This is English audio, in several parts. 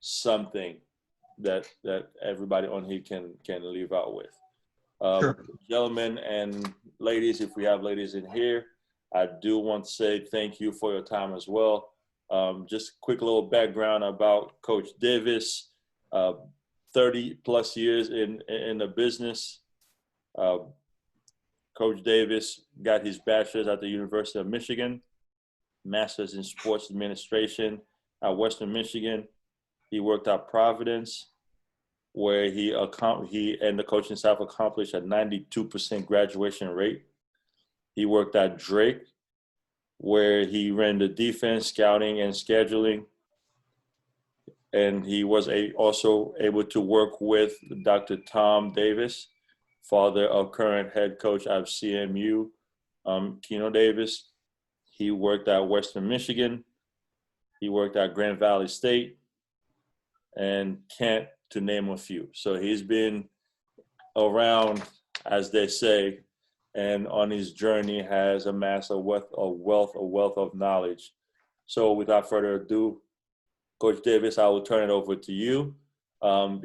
something that everybody on here can leave out with. Sure. Gentlemen and ladies, if we have ladies in here, I do want to say thank you for your time as well. Just quick little background about Coach Davis, 30 plus years in the business. Coach Davis got his bachelor's at the University of Michigan, master's in sports administration at Western Michigan. He worked at Providence, where he and the coaching staff accomplished a 92% graduation rate. He worked at Drake, where he ran the defense, scouting, and scheduling. And he was also able to work with Dr. Tom Davis, father of current head coach at CMU, Keno Davis. He worked at Western Michigan. He worked at Grand Valley State and Kent, to name a few. So he's been around, as they say, and on his journey has amassed a wealth of knowledge. So without further ado, Coach Davis, I will turn it over to you.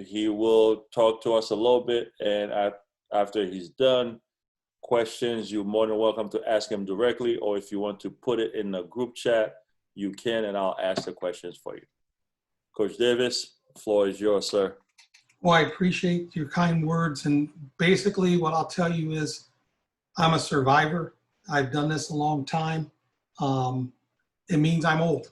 He will talk to us a little bit, and after he's done, questions, you're more than welcome to ask him directly, or if you want to put it in the group chat, you can, and I'll ask the questions for you. Coach Davis, the floor is yours, sir. Well, I appreciate your kind words. And basically what I'll tell you is I'm a survivor. I've done this a long time. It means I'm old,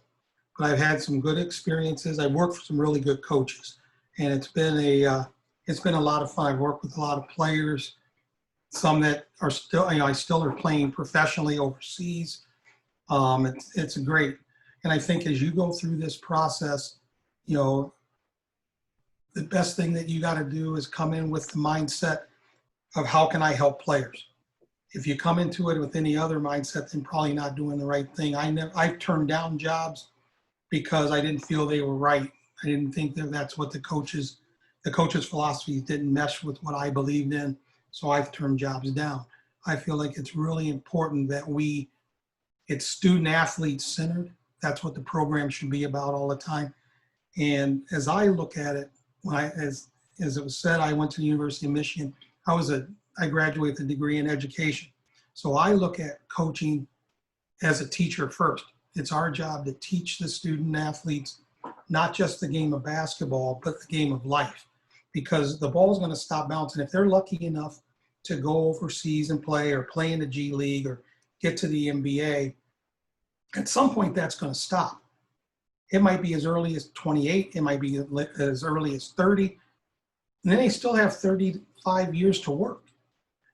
but I've had some good experiences. I've worked for some really good coaches, and it's been a lot of fun. I've worked with a lot of players, some that are still, I still are playing professionally overseas. It's great. And I think as you go through this process, the best thing that you got to do is come in with the mindset of how can I help players? If you come into it with any other mindset, then probably not doing the right thing. I've turned down jobs because I didn't feel they were right. I didn't think that's what the coaches' philosophies didn't mesh with what I believed in. So I've turned jobs down. I feel like it's really important that it's student athlete centered. That's what the program should be about all the time. And as I look at it, as it was said, I went to the University of Michigan. I graduated with a degree in education. So I look at coaching as a teacher first. It's our job to teach the student athletes, not just the game of basketball, but the game of life, because the ball is going to stop bouncing. If they're lucky enough to go overseas and play or play in the G League or get to the NBA, at some point that's going to stop. It might be as early as 28. It might be as early as 30. And then they still have 35 years to work.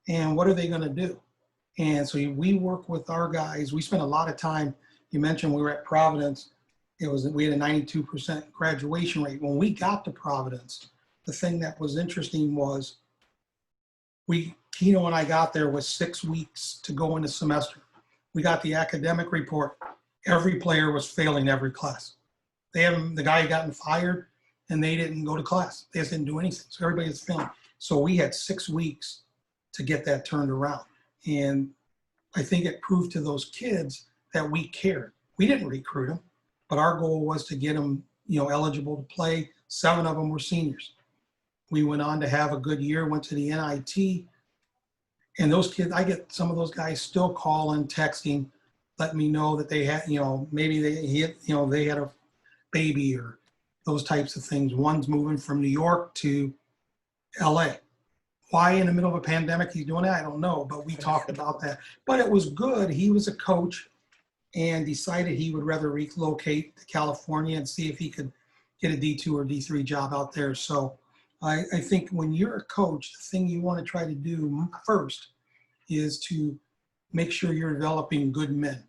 And what are they going to do? And so we work with our guys. We spend a lot of time. You mentioned we were at Providence. We had a 92% graduation rate. When we got to Providence, the thing that was interesting was Keno and I got there with 6 weeks to go into semester. We got the academic report. Every player was failing every class. The guy had gotten fired, and they didn't go to class. They just didn't do anything. So everybody was failing. So we had 6 weeks to get that turned around. And I think it proved to those kids that we cared. We didn't recruit them, but our goal was to get them, eligible to play. 7 of them were seniors. We went on to have a good year, went to the NIT. And those kids, I get some of those guys still calling, texting, letting me know that they had, maybe they had a baby or those types of things. One's moving from New York to LA. Why in the middle of a pandemic he's doing that, I don't know, but we talked about that. But it was good. He was a coach and decided he would rather relocate to California and see if he could get a D2 or D3 job out there. So I think when you're a coach, the thing you want to try to do first is to make sure you're developing good men.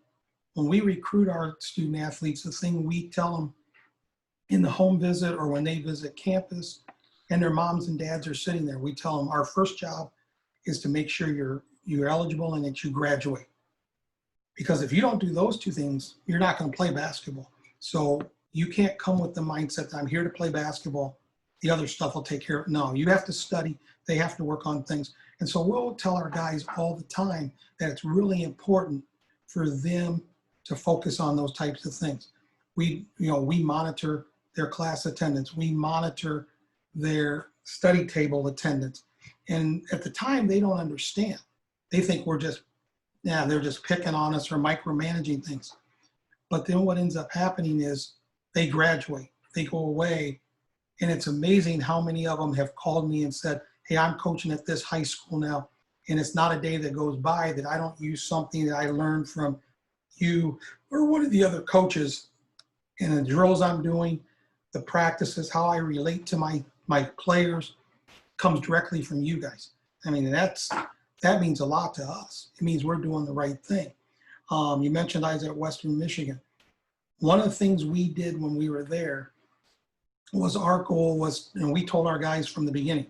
When we recruit our student athletes, the thing we tell them in the home visit or when they visit campus and their moms and dads are sitting there, we tell them our first job is to make sure you're eligible and that you graduate. Because if you don't do those 2 things, you're not going to play basketball. So you can't come with the mindset that I'm here to play basketball. The other stuff will take care of it. No, you have to study. They have to work on things. And so we'll tell our guys all the time that it's really important for them to focus on those types of things. We monitor their class attendance. We monitor their study table attendance. And at the time, they don't understand. They think we're just, yeah, they're just picking on us or micromanaging things. But then what ends up happening is they graduate, they go away, and it's amazing how many of them have called me and said, hey, I'm coaching at this high school now, and it's not a day that goes by that I don't use something that I learned from you or one of the other coaches. And the drills I'm doing, the practices, how I relate to my players comes directly from you guys. I mean, that means a lot to us. It means we're doing the right thing. You mentioned I was at Western Michigan. One of the things we did when we were there was our goal was, and we told our guys from the beginning,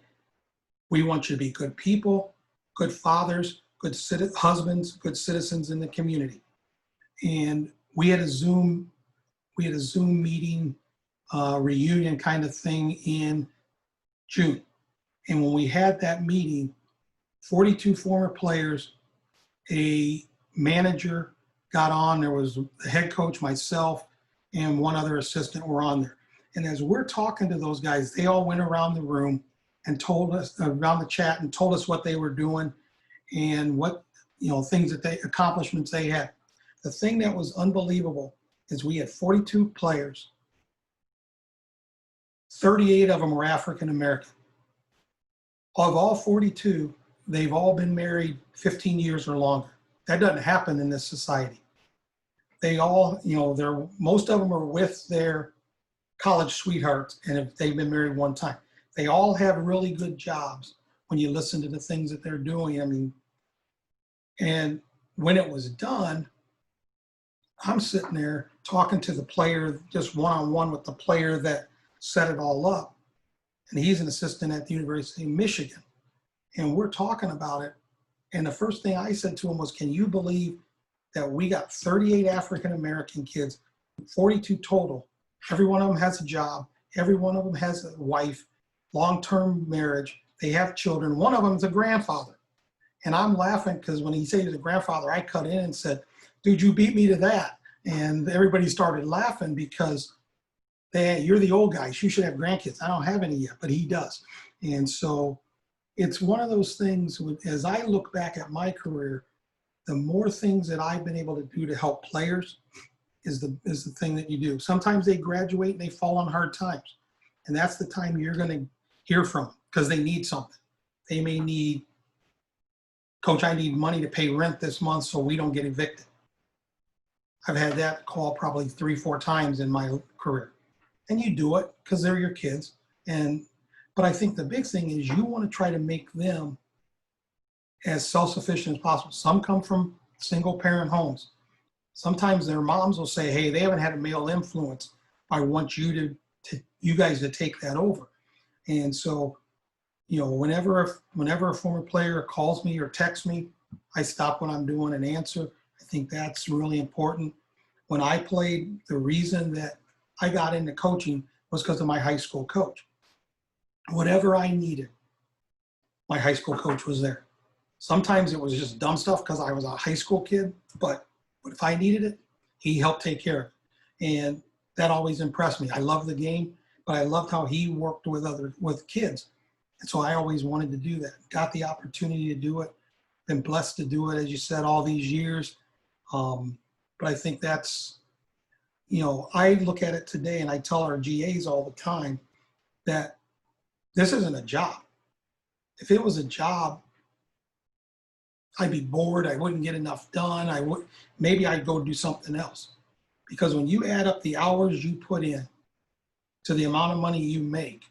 we want you to be good people, good fathers, good husbands, good citizens in the community. And we had a Zoom meeting, reunion kind of thing in June. And when we had that meeting, 42 former players, a manager got on, there was the head coach, myself, and one other assistant were on there. And as we're talking to those guys, they all went around the room and told us, around the chat, and told us what they were doing and what, things that accomplishments they had. The thing that was unbelievable is we had 42 players. 38 of them were African American. Of all 42, they've all been married 15 years or longer. That doesn't happen in this society. They all, most of them are with their college sweethearts, and if they've been married one time. They all have really good jobs when you listen to the things that they're doing. I mean, and when it was done, I'm sitting there talking to the player, just one-on-one with the player that set it all up. And he's an assistant at the University of Michigan. And we're talking about it. And the first thing I said to him was, can you believe that we got 38 African-American kids, 42 total. Every one of them has a job. Every one of them has a wife, long-term marriage. They have children. One of them is a grandfather. And I'm laughing because when he said he's a grandfather, I cut in and said, dude, you beat me to that. And everybody started laughing because you're the old guys. You should have grandkids. I don't have any yet, but he does. And so it's one of those things, as I look back at my career, the more things that I've been able to do to help players is the thing that you do. Sometimes they graduate and they fall on hard times. And that's the time you're going to hear from them because they need something. They may need, Coach, I need money to pay rent this month so we don't get evicted. I've had that call probably 3-4 times in my career. And you do it because they're your kids. But I think the big thing is you want to try to make them as self-sufficient as possible. Some come from single parent homes. Sometimes their moms will say, hey, they haven't had a male influence. I want you guys to take that over. And so, whenever a former player calls me or texts me, I stop what I'm doing and answer. I think that's really important. When I played, the reason that I got into coaching was because of my high school coach. Whatever I needed, my high school coach was there. Sometimes it was just dumb stuff because I was a high school kid, but if I needed it, he helped take care of it. And that always impressed me. I loved the game, but I loved how he worked with kids. And so I always wanted to do that. Got the opportunity to do it. Been blessed to do it, as you said, all these years. But I think that's, I look at it today and I tell our GAs all the time that this isn't a job. If it was a job, I'd be bored. I wouldn't get enough done. Maybe I'd go do something else. Because when you add up the hours you put in to the amount of money you make,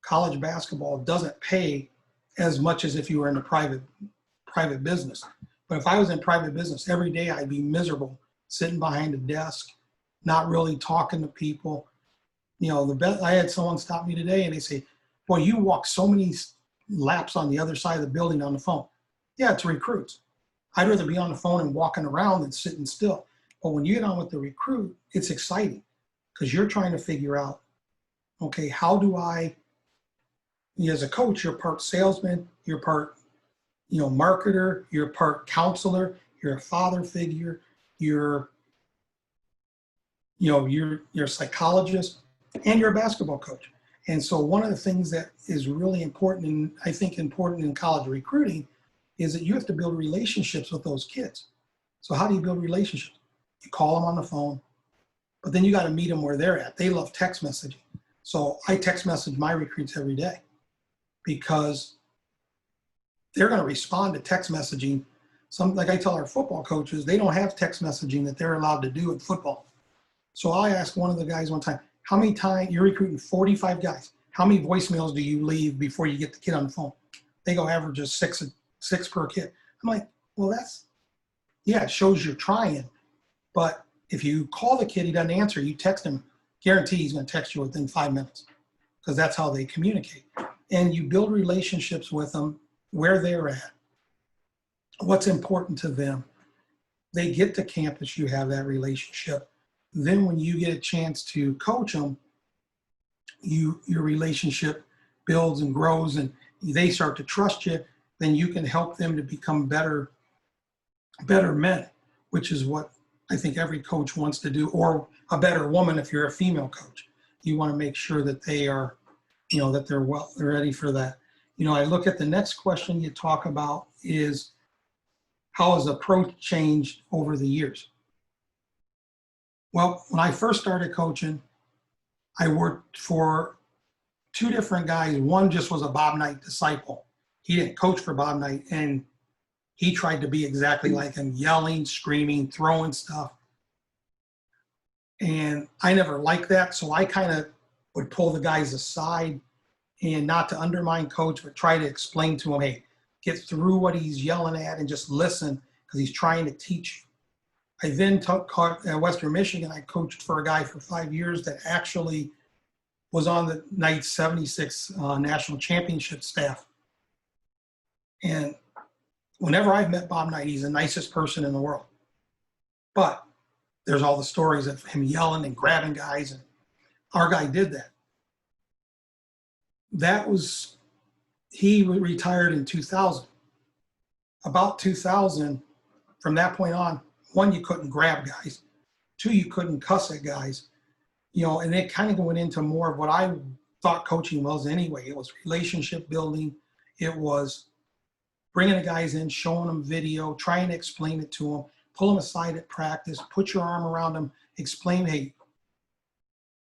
college basketball doesn't pay as much as if you were in a private business. But if I was in private business, every day I'd be miserable, sitting behind a desk, not really talking to people. I had someone stop me today and they say, boy, you walk so many laps on the other side of the building on the phone. Yeah, it's recruits. I'd rather be on the phone and walking around than sitting still. But when you get on with the recruit, it's exciting because you're trying to figure out, okay, how do as a coach, you're part salesman, you're part, marketer, you're part counselor, you're a father figure, you're a psychologist. and you're a basketball coach. And so one of the things that is really important, and I think important in college recruiting, is that you have to build relationships with those kids. So how do you build relationships? You call them on the phone, but then you got to meet them where they're at. They love text messaging. So I text message my recruits every day because they're going to respond to text messaging. Like I tell our football coaches, they don't have text messaging that they're allowed to do in football. So I asked one of the guys one time, how many times, you're recruiting 45 guys, how many voicemails do you leave before you get the kid on the phone? They go, average is six per kid. I'm like, well, yeah, it shows you're trying. But if you call the kid, he doesn't answer, you text him, guarantee he's going to text you within 5 minutes because that's how they communicate. And you build relationships with them where they're at, what's important to them. They get to campus, you have that relationship. Then when you get a chance to coach them, your relationship builds and grows and they start to trust you, then you can help them to become better men, which is what I think every coach wants to do, or a better woman if you're a female coach. You want to make sure that they are, that they're ready for that. I look at the next question you talk about is how has approach changed over the years? Well, when I first started coaching, I worked for two different guys. One just was a Bob Knight disciple. He didn't coach for Bob Knight, and he tried to be exactly like him, yelling, screaming, throwing stuff. And I never liked that, so I kind of would pull the guys aside and not to undermine coach, but try to explain to him, hey, get through what he's yelling at and just listen because he's trying to teach you. I then at Western Michigan, I coached for a guy for 5 years that actually was on the Knights 76 national championship staff. And whenever I've met Bob Knight, he's the nicest person in the world. But there's all the stories of him yelling and grabbing guys, and our guy did that. He retired in 2000. About 2000, from that point on, one, you couldn't grab guys. Two, you couldn't cuss at guys. And it kind of went into more of what I thought coaching was anyway. It was relationship building. It was bringing the guys in, showing them video, trying to explain it to them, pull them aside at practice, put your arm around them, explain, hey,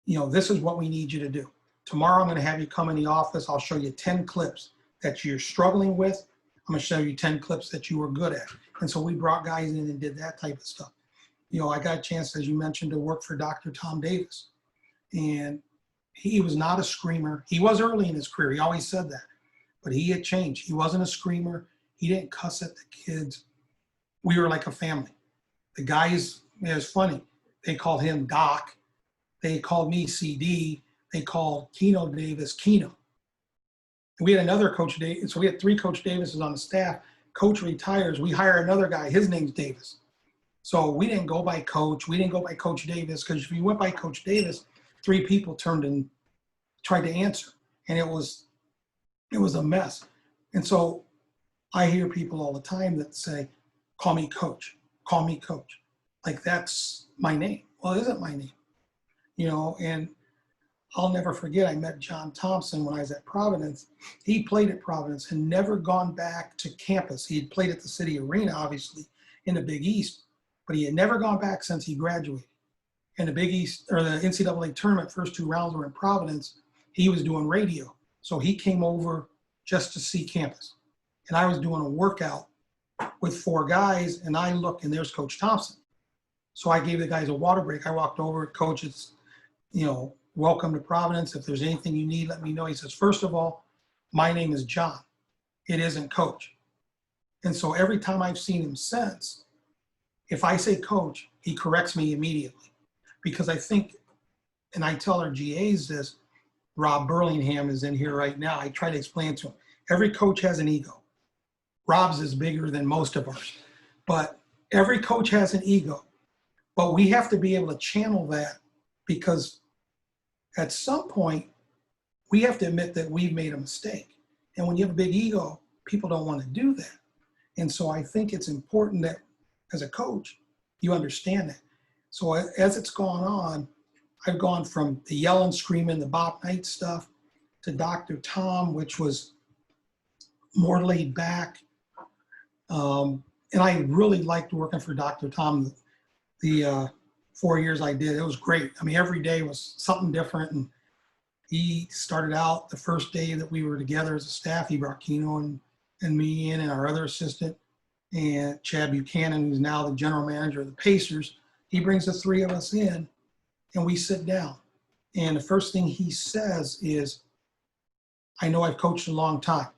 this is what we need you to do. Tomorrow I'm going to have you come in the office. I'll show you 10 clips that you're struggling with. I'm going to show you 10 clips that you were good at. And so we brought guys in and did that type of stuff. I got a chance, as you mentioned, to work for Dr. Tom Davis. And he was not a screamer. He was early in his career. He always said that. But he had changed. He wasn't a screamer. He didn't cuss at the kids. We were like a family. The guys, it was funny. They called him Doc. They called me CD. They called Keno Davis Keno. And we had another Coach Davis. So we had 3 Coach Davises on the staff. Coach retires. We hire another guy. His name's Davis. So we didn't go by Coach. We didn't go by Coach Davis, because if you went by Coach Davis, 3 people turned and tried to answer. And it was a mess. And so I hear people all the time that say, call me Coach, call me Coach. Like, that's my name. Well, it isn't my name. And I'll never forget, I met John Thompson when I was at Providence. He played at Providence and never gone back to campus. He had played at the City Arena, obviously, in the Big East, but he had never gone back since he graduated. And the Big East, or the NCAA tournament, first 2 rounds were in Providence. He was doing radio. So he came over just to see campus. And I was doing a workout with 4 guys, and I look, and there's Coach Thompson. So I gave the guys a water break. I walked over, Coach, it's, welcome to Providence. If there's anything you need, let me know. He says, first of all, my name is John. It isn't Coach. And so every time I've seen him since, if I say Coach, he corrects me immediately. Because I think, and I tell our GAs this, Rob Burlingham is in here right now. I try to explain to him, every coach has an ego. Rob's is bigger than most of ours. But every coach has an ego. But we have to be able to channel that, because at some point, we have to admit that we've made a mistake. And when you have a big ego, people don't want to do that. And so I think it's important that as a coach, you understand that. So as it's gone on, I've gone from the yelling, screaming, the Bob Knight stuff to Dr. Tom, which was more laid back. And I really liked working for Dr. Tom. The 4 years I did, it was great. I mean, every day was something different. And he started out the first day that we were together as a staff, he brought Keno and me in and our other assistant, and Chad Buchanan, who's now the general manager of the Pacers. He brings the three of us in and we sit down. And the first thing he says is, I know I've coached a long time,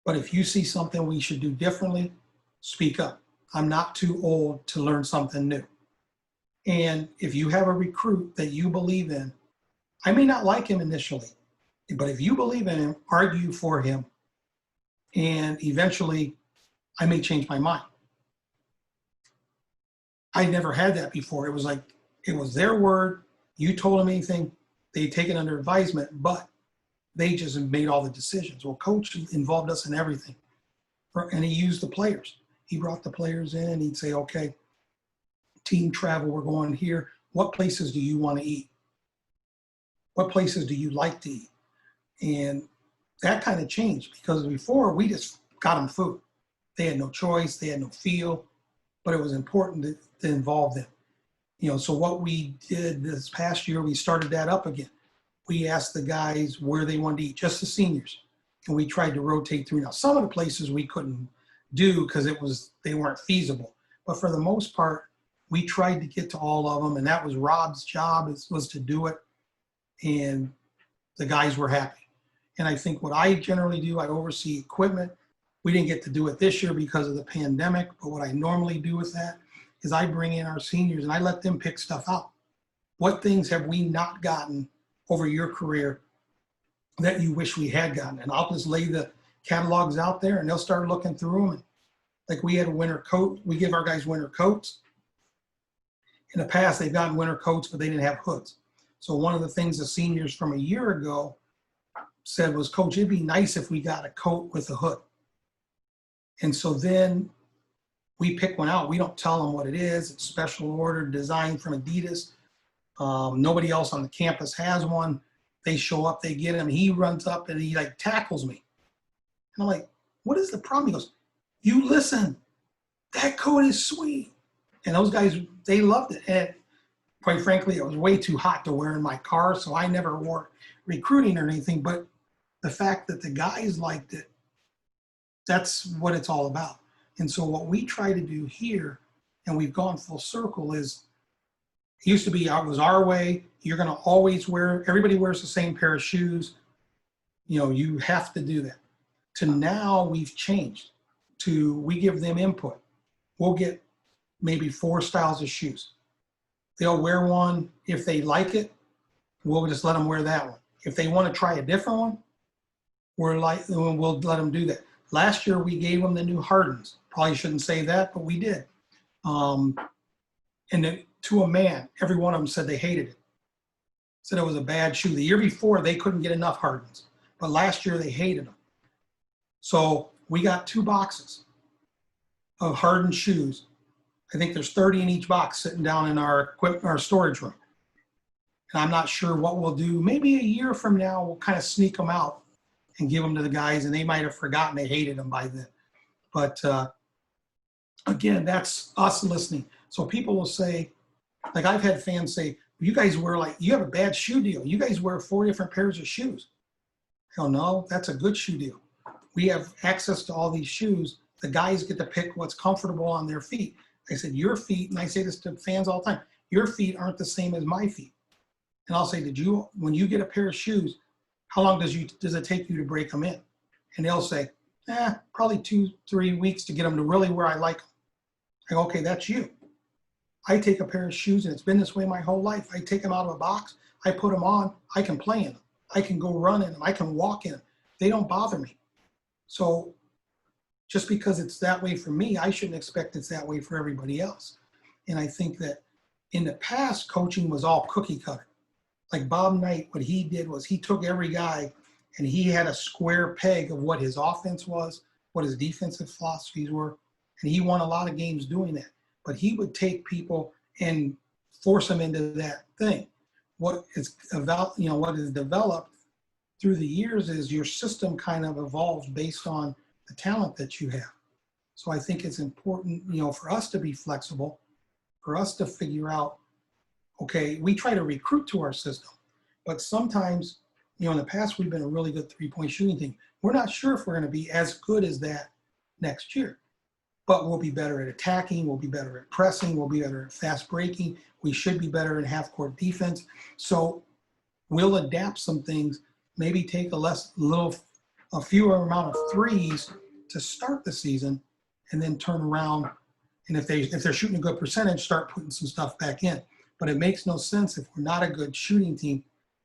but if you see something we should do differently, speak up. I'm not too old to learn something new. And if you have a recruit that you believe in, I may not like him initially, but if you believe in him, argue for him. And eventually I may change my mind. I never had that before. It was like, it was their word. You told them anything, they take it under advisement, but they just made all the decisions. Well, coach involved us in everything. And he used the players. He brought the players in and he'd say, okay, team travel, we're going here. What places do you want to eat? What places do you like to eat? And that kind of changed, because before we just got them food. They had no choice, they had no feel, but it was important to involve them. You know, so what we did this past year, we started that up again. We asked the guys where they wanted to eat, just the seniors. And we tried to rotate through. Now, some of the places we couldn't do because they weren't feasible. But for the most part, we tried to get to all of them, and that was Rob's job, was to do it. And the guys were happy. And I think what I generally do, I oversee equipment. We didn't get to do it this year because of the pandemic, but what I normally do with that is I bring in our seniors and I let them pick stuff out. What things have we not gotten over your career that you wish we had gotten? And I'll just lay the catalogs out there and they'll start looking through them. And like we had a winter coat, we give our guys winter coats. In the past, they've gotten winter coats, but they didn't have hoods. So one of the things the seniors from a year ago said was, Coach, it'd be nice if we got a coat with a hood. And so then we pick one out. We don't tell them what it is. It's special order, designed from Adidas. Nobody else on the campus has one. They show up, they get him. He runs up and he like tackles me. And I'm like, what is the problem? He goes, you listen, that coat is sweet. And those guys, they loved it. And quite frankly, it was way too hot to wear in my car, so I never wore recruiting or anything. But the fact that the guys liked it, that's what it's all about. And so what we try to do here, and we've gone full circle, is it used to be, it was our way. You're going to always wear, everybody wears the same pair of shoes. You know, you have to do that. To now we've changed to, we give them input. We'll get maybe 4 styles of shoes. They'll wear one. If they like it, we'll just let them wear that one. If they want to try a different one, we'll let them do that. Last year, we gave them the new Hardens. Probably shouldn't say that, but we did. And to a man, every one of them said they hated it. Said it was a bad shoe. The year before, they couldn't get enough Hardens. But last year, they hated them. So we got 2 boxes of Harden shoes. I think there's 30 in each box sitting down in our storage room. And I'm not sure what we'll do. Maybe a year from now, we'll kind of sneak them out and give them to the guys, and they might have forgotten they hated them by then. But again, that's us listening. So people will say, like I've had fans say, you guys wear like, you have a bad shoe deal. You guys wear 4 different pairs of shoes. Hell no, that's a good shoe deal. We have access to all these shoes. The guys get to pick what's comfortable on their feet. I said, your feet, and I say this to fans all the time, your feet aren't the same as my feet. And I'll say, when you get a pair of shoes, how long does it take you to break them in? And they'll say, probably 2-3 weeks to get them to really where I like them. I go, okay, that's you. I take a pair of shoes, and it's been this way my whole life. I take them out of a box, I put them on, I can play in them. I can go run in them, I can walk in them. They don't bother me. So just because it's that way for me, I shouldn't expect it's that way for everybody else. And I think that in the past, coaching was all cookie cutter. Like Bob Knight, what he did was he took every guy and he had a square peg of what his offense was, what his defensive philosophies were, and he won a lot of games doing that. But he would take people and force them into that thing. What is about, what is developed through the years is your system kind of evolves based on the talent that you have. So I think it's important, for us to be flexible, for us to figure out, okay, we try to recruit to our system, but sometimes, in the past, we've been a really good three-point shooting team. We're not sure if we're going to be as good as that next year, but we'll be better at attacking. We'll be better at pressing. We'll be better at fast breaking. We should be better in half-court defense. So we'll adapt some things, maybe take a fewer amount of threes to start the season, and then turn around. And if they're shooting a good percentage, start putting some stuff back in. But it makes no sense if we're not a good shooting team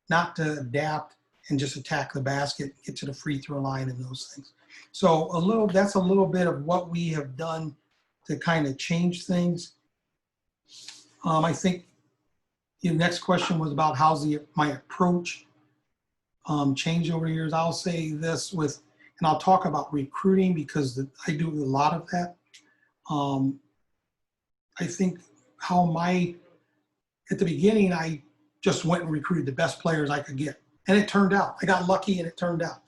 not to adapt and just attack the basket, get to the free throw line and those things. So that's a little bit of what we have done to kind of change things. I think the next question was about how's my approach changed over the years. I'll say this and I'll talk about recruiting because I do a lot of that. I think at the beginning, I just went and recruited the best players I could get. And it turned out. I got lucky and it turned out.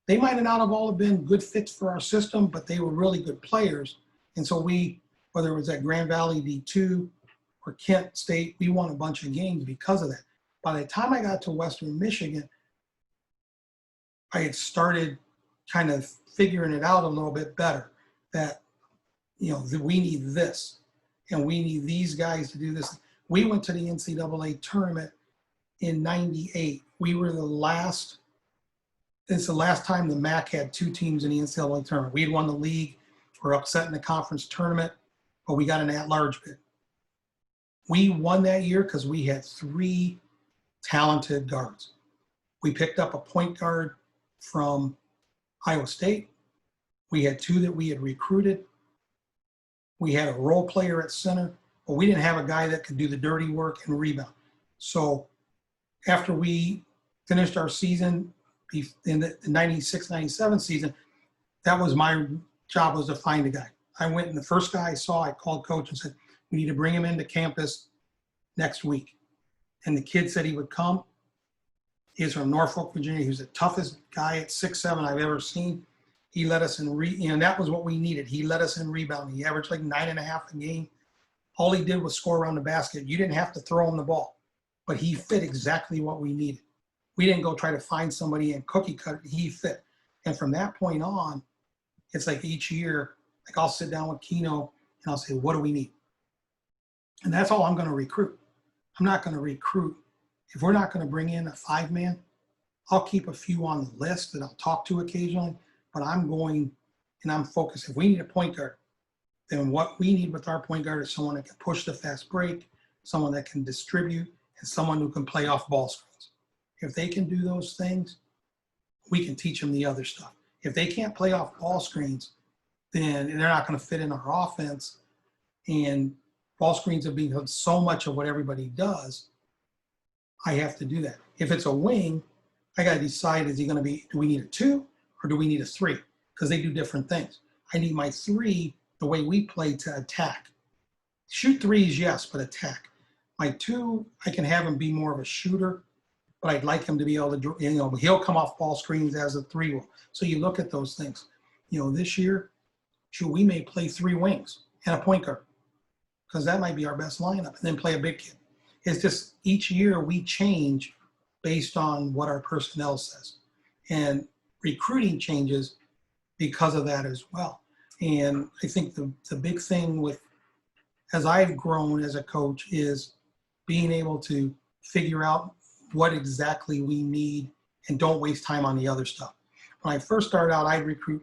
They might not have all been good fits for our system, but they were really good players. And so whether it was at Grand Valley D2 or Kent State, we won a bunch of games because of that. By the time I got to Western Michigan, I had started kind of figuring it out a little bit better that, that we need this and we need these guys to do this. We went to the NCAA tournament in '98. We were it's the last time the MAC had two teams in the NCAA tournament. We had won the league. We're upset in the conference tournament, but we got an at-large bid. We won that year because we had three talented guards. We picked up a point guard from Iowa State. We had two that we had recruited. We had a role player at center, but we didn't have a guy that could do the dirty work and rebound. So after we finished our season in the 96-97 season, that was my job, was to find a guy. I went and the first guy I saw, I called coach and said, we need to bring him into campus next week. And the kid said he would come. He's from Norfolk, Virginia. He was the toughest guy at 6'7" I've ever seen. He led us in that was what we needed. He led us in rebounding. He averaged like 9.5 a game. All he did was score around the basket. You didn't have to throw him the ball, but he fit exactly what we needed. We didn't go try to find somebody and cookie cut it. He fit. And from that point on, it's like each year, like I'll sit down with Keno and I'll say, what do we need? And that's all I'm going to recruit. I'm not going to recruit. If we're not going to bring in a 5-man, I'll keep a few on the list that I'll talk to occasionally, but I'm going and I'm focused. If we need a point guard, then what we need with our point guard is someone that can push the fast break, someone that can distribute, and someone who can play off ball screens. If they can do those things, we can teach them the other stuff. If they can't play off ball screens, then they're not going to fit in our offense. And ball screens have become so much of what everybody does. I have to do that. If it's a wing, I got to decide, do we need a 2 or do we need a 3? Because they do different things. I need my 3, the way we play, to attack. Shoot threes, yes, but attack. My 2, I can have him be more of a shooter, but I'd like him to be able to, he'll come off ball screens as a 3 will. So you look at those things. This year, we may play 3 wings and a point guard, because that might be our best lineup, and then play a big kid. It's just each year we change based on what our personnel says. And recruiting changes because of that as well. And I think the big thing as I've grown as a coach, is being able to figure out what exactly we need and don't waste time on the other stuff. When I first started out, I'd recruit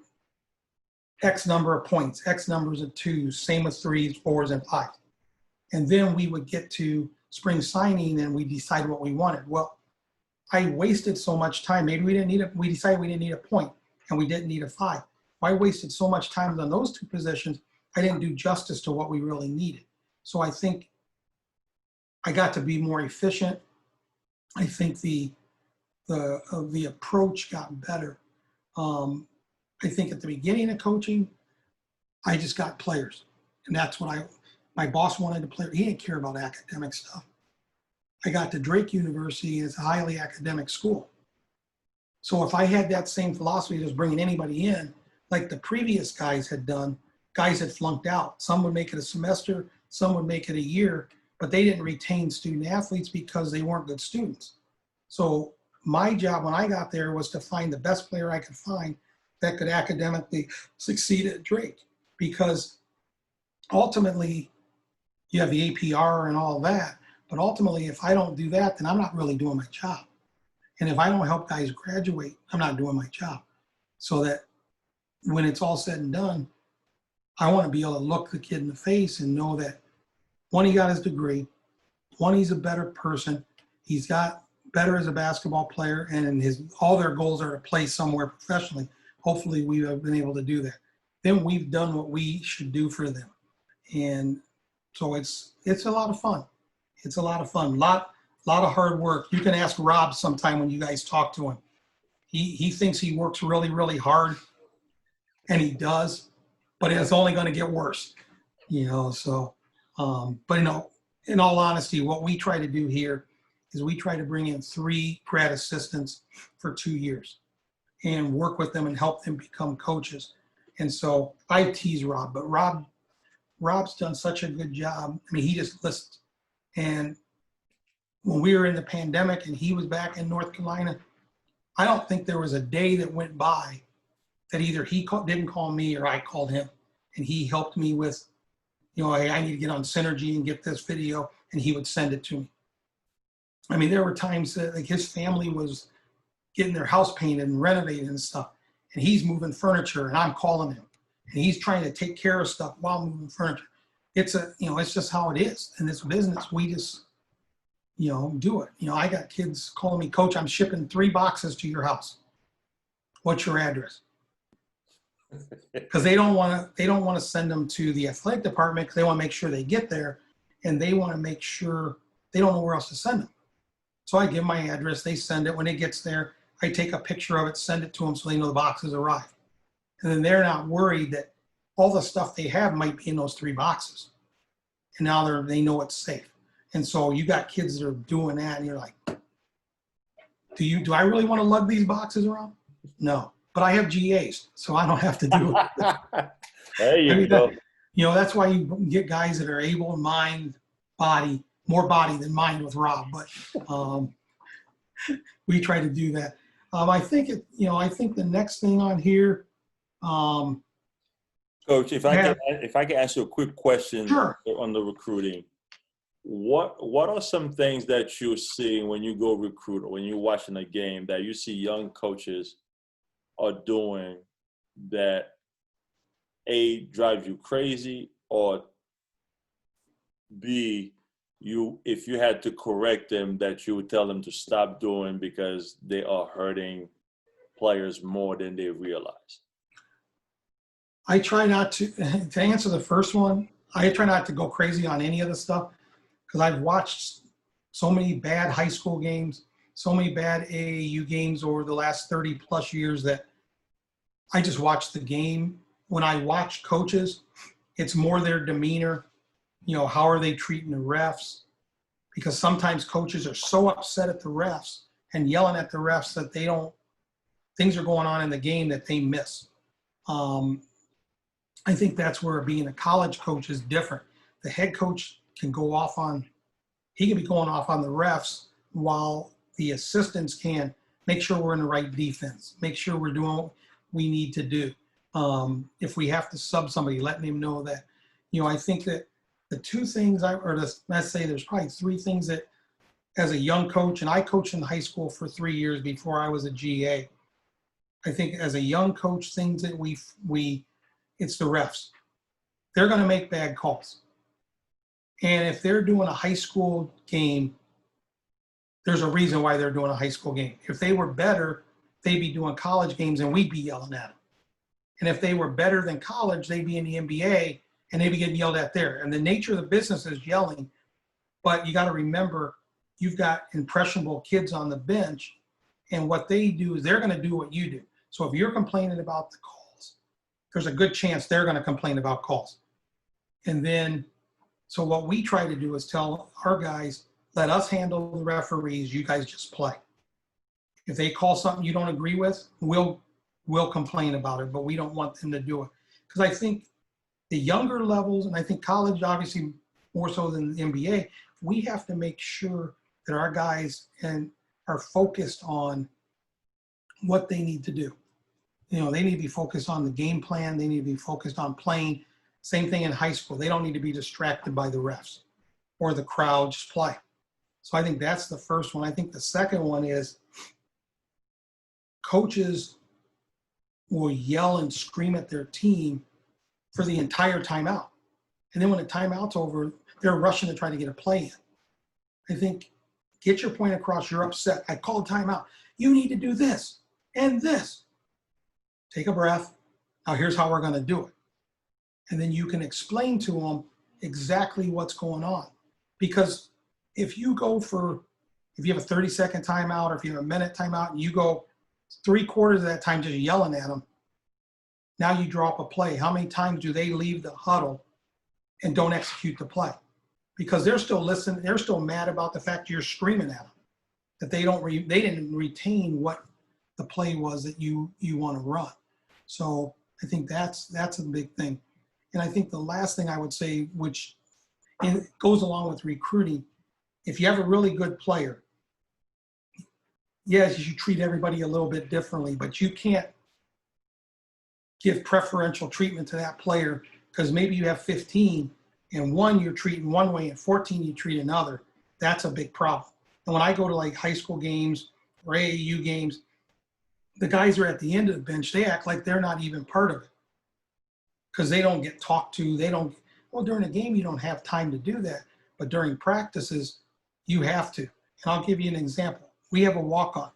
X number of points, X numbers of 2s, same with 3s, 4s, and 5s. And then we would get to spring signing and we decide what we wanted. Well, I wasted so much time. Maybe we decided we didn't need a point and we didn't need a 5. I wasted so much time on those 2 positions, I didn't do justice to what we really needed. So I think I got to be more efficient. I think the approach got better. I think at the beginning of coaching, I just got players. And that's what My boss wanted to play. He didn't care about academic stuff. I got to Drake University. It's a highly academic school. So if I had that same philosophy, just bringing anybody in, like the previous guys had done, guys had flunked out. Some would make it a semester, some would make it a year, but they didn't retain student athletes because they weren't good students. So my job when I got there was to find the best player I could find that could academically succeed at Drake. Because ultimately, you have the APR and all that, but ultimately, if I don't do that, then I'm not really doing my job. And if I don't help guys graduate, I'm not doing my job. So that when it's all said and done, I want to be able to look the kid in the face and know that, one, he got his degree, one, he's a better person, he's got better as a basketball player, and all their goals are to play somewhere professionally. Hopefully we have been able to do that. Then we've done what we should do for them. And so it's a lot of fun. It's a lot of fun. Lot of hard work. You can ask Rob sometime when you guys talk to him. He thinks he works really, really hard, and he does, but it's only going to get worse, so but in all honesty, what we try to do here is we try to bring in 3 grad assistants for 2 years and work with them and help them become coaches. And so I tease Rob, but Rob's done such a good job. I mean, he just listens. And when we were in the pandemic and he was back in North Carolina, I don't think there was a day that went by that either he didn't call me or I called him. And he helped me with, hey, I need to get on Synergy and get this video, and he would send it to me. I mean, there were times that like his family was getting their house painted and renovated and stuff, and he's moving furniture, and I'm calling him, and he's trying to take care of stuff while moving furniture. It's it's just how it is in this business. We just, do it. I got kids calling me, Coach, I'm shipping 3 boxes to your house. What's your address? Because they don't want to send them to the athletic department because they want to make sure they get there, and they want to make sure they don't know where else to send them. So I give my address, they send it. When it gets there, I take a picture of it, send it to them so they know the boxes arrived. And then they're not worried that all the stuff they have might be in those 3 boxes. And now they know it's safe. And so you got kids that are doing that, and you're like, do I really want to lug these boxes around? No. But I have GAs, so I don't have to do it. There you go. That's why you get guys that are able, mind, body, more body than mind with Rob. But we try to do that. I think the next thing on here. Coach, if I can ask you a quick question. Sure. On the recruiting. What are some things that you're seeing when you go recruit or when you're watching a game that you see young coaches are doing that A, drives you crazy, or B, if you had to correct them, that you would tell them to stop doing because they are hurting players more than they realize? I try not to answer the first one, I try not to go crazy on any of the stuff because I've watched so many bad high school games, so many bad AAU games over the last 30 plus years that I just watch the game. When I watch coaches, it's more their demeanor, how are they treating the refs? Because sometimes coaches are so upset at the refs and yelling at the refs that things are going on in the game that they miss. I think that's where being a college coach is different. The head coach can be going off on the refs while the assistants can make sure we're in the right defense, make sure we're doing what we need to do. If we have to sub somebody, letting them know that, I think that the 2 things let's say there's probably 3 things that as a young coach, and I coached in high school for 3 years before I was a GA. I think as a young coach, things that it's the refs. They're going to make bad calls. And if they're doing a high school game, there's a reason why they're doing a high school game. If they were better, they'd be doing college games and we'd be yelling at them. And if they were better than college, they'd be in the NBA and they'd be getting yelled at there. And the nature of the business is yelling, but you got to remember, you've got impressionable kids on the bench, and what they do is they're going to do what you do. So if you're complaining about the calls, there's a good chance they're going to complain about calls. And then So what we try to do is tell our guys, let us handle the referees, you guys just play. If they call something you don't agree with, we'll complain about it, but we don't want them to do it. Because I think the younger levels, and I think college obviously more so than the NBA, we have to make sure that our guys are focused on what they need to do. You know, they need to be focused on the game plan. They need to be focused on playing. Same thing in high school. They don't need to be distracted by the refs or the crowd, just play. So I think that's the first one. I think the second one is coaches will yell and scream at their team for the entire timeout. And then when the timeout's over, they're rushing to try to get a play in. I think get your point across, you're upset. I called timeout. You need to do this and this. Take a breath. Now here's how we're going to do it. And then you can explain to them exactly what's going on. Because if you have a 30-second timeout or if you have a minute timeout and you go 3/4 of that time just yelling at them, now you drop a play. How many times do they leave the huddle and don't execute the play? Because they're still listening. They're still mad about the fact you're screaming at them, that they didn't retain what the play was that you want to run. So I think that's a big thing. And I think the last thing I would say, which goes along with recruiting, if you have a really good player, yes, you should treat everybody a little bit differently, but you can't give preferential treatment to that player because maybe you have 15 and one you're treating one way and 14 you treat another. That's a big problem. And when I go to like high school games or AAU games, the guys are at the end of the bench. They act like they're not even part of it because they don't get talked to. Well, during a game, you don't have time to do that. But during practices, you have to. And I'll give you an example. We have a walk-on.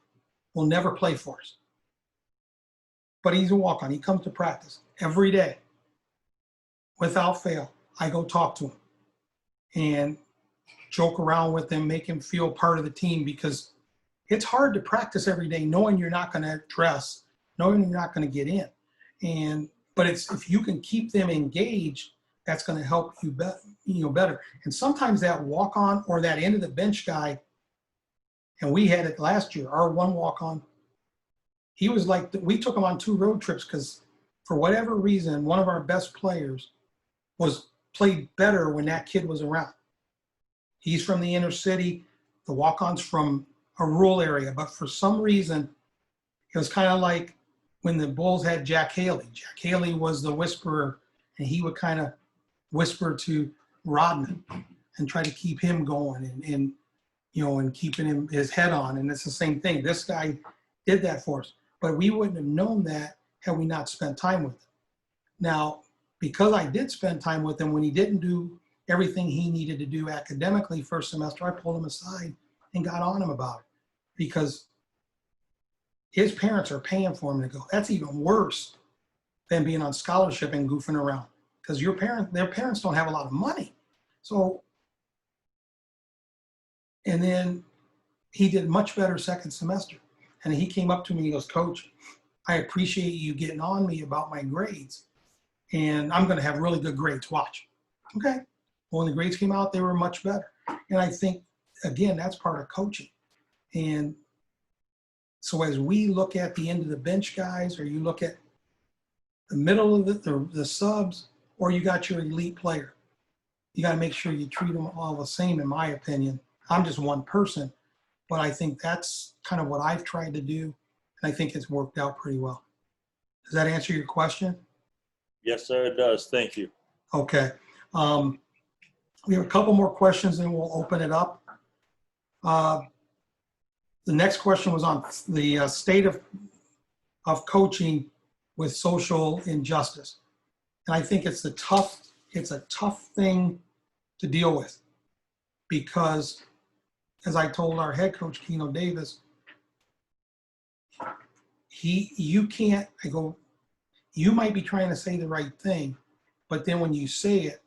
Will never play for us. But he's a walk-on. He comes to practice every day. Without fail, I go talk to him and joke around with him, make him feel part of the team because it's hard to practice every day knowing you're not going to dress, knowing you're not going to get in. But if you can keep them engaged, that's going to help you better. And sometimes that walk-on or that end of the bench guy, and we had it last year, our one walk-on, he was like, we took him on 2 road trips because for whatever reason, one of our best players played better when that kid was around. He's from the inner city. The walk-on's from a rural area, but for some reason, it was kind of like when the Bulls had Jack Haley. Jack Haley was the whisperer, and he would kind of whisper to Rodman and try to keep him going and keeping his head on. And it's the same thing. This guy did that for us, but we wouldn't have known that had we not spent time with him. Now, because I did spend time with him when he didn't do everything he needed to do academically first semester, I pulled him aside and got on him about it because his parents are paying for him to go. That's even worse than being on scholarship and goofing around because their parents don't have a lot of money. So, and then he did much better second semester. And he came up to me, he goes, "Coach, I appreciate you getting on me about my grades. And I'm going to have really good grades. Watch." Okay. Well, when the grades came out, they were much better. And I think, again, that's part of coaching. And so as we look at the end of the bench guys, or you look at the middle of the subs, or you got your elite player, you got to make sure you treat them all the same, in my opinion. I'm just one person, but I think that's kind of what I've tried to do. And I think it's worked out pretty well. Does that answer your question? Yes, sir, it does. Thank you. Okay. We have a couple more questions and we'll open it up. The next question was on the state of coaching with social injustice. And I think it's a tough thing to deal with because, as I told our head coach, Keno Davis, you might be trying to say the right thing, but then when you say it,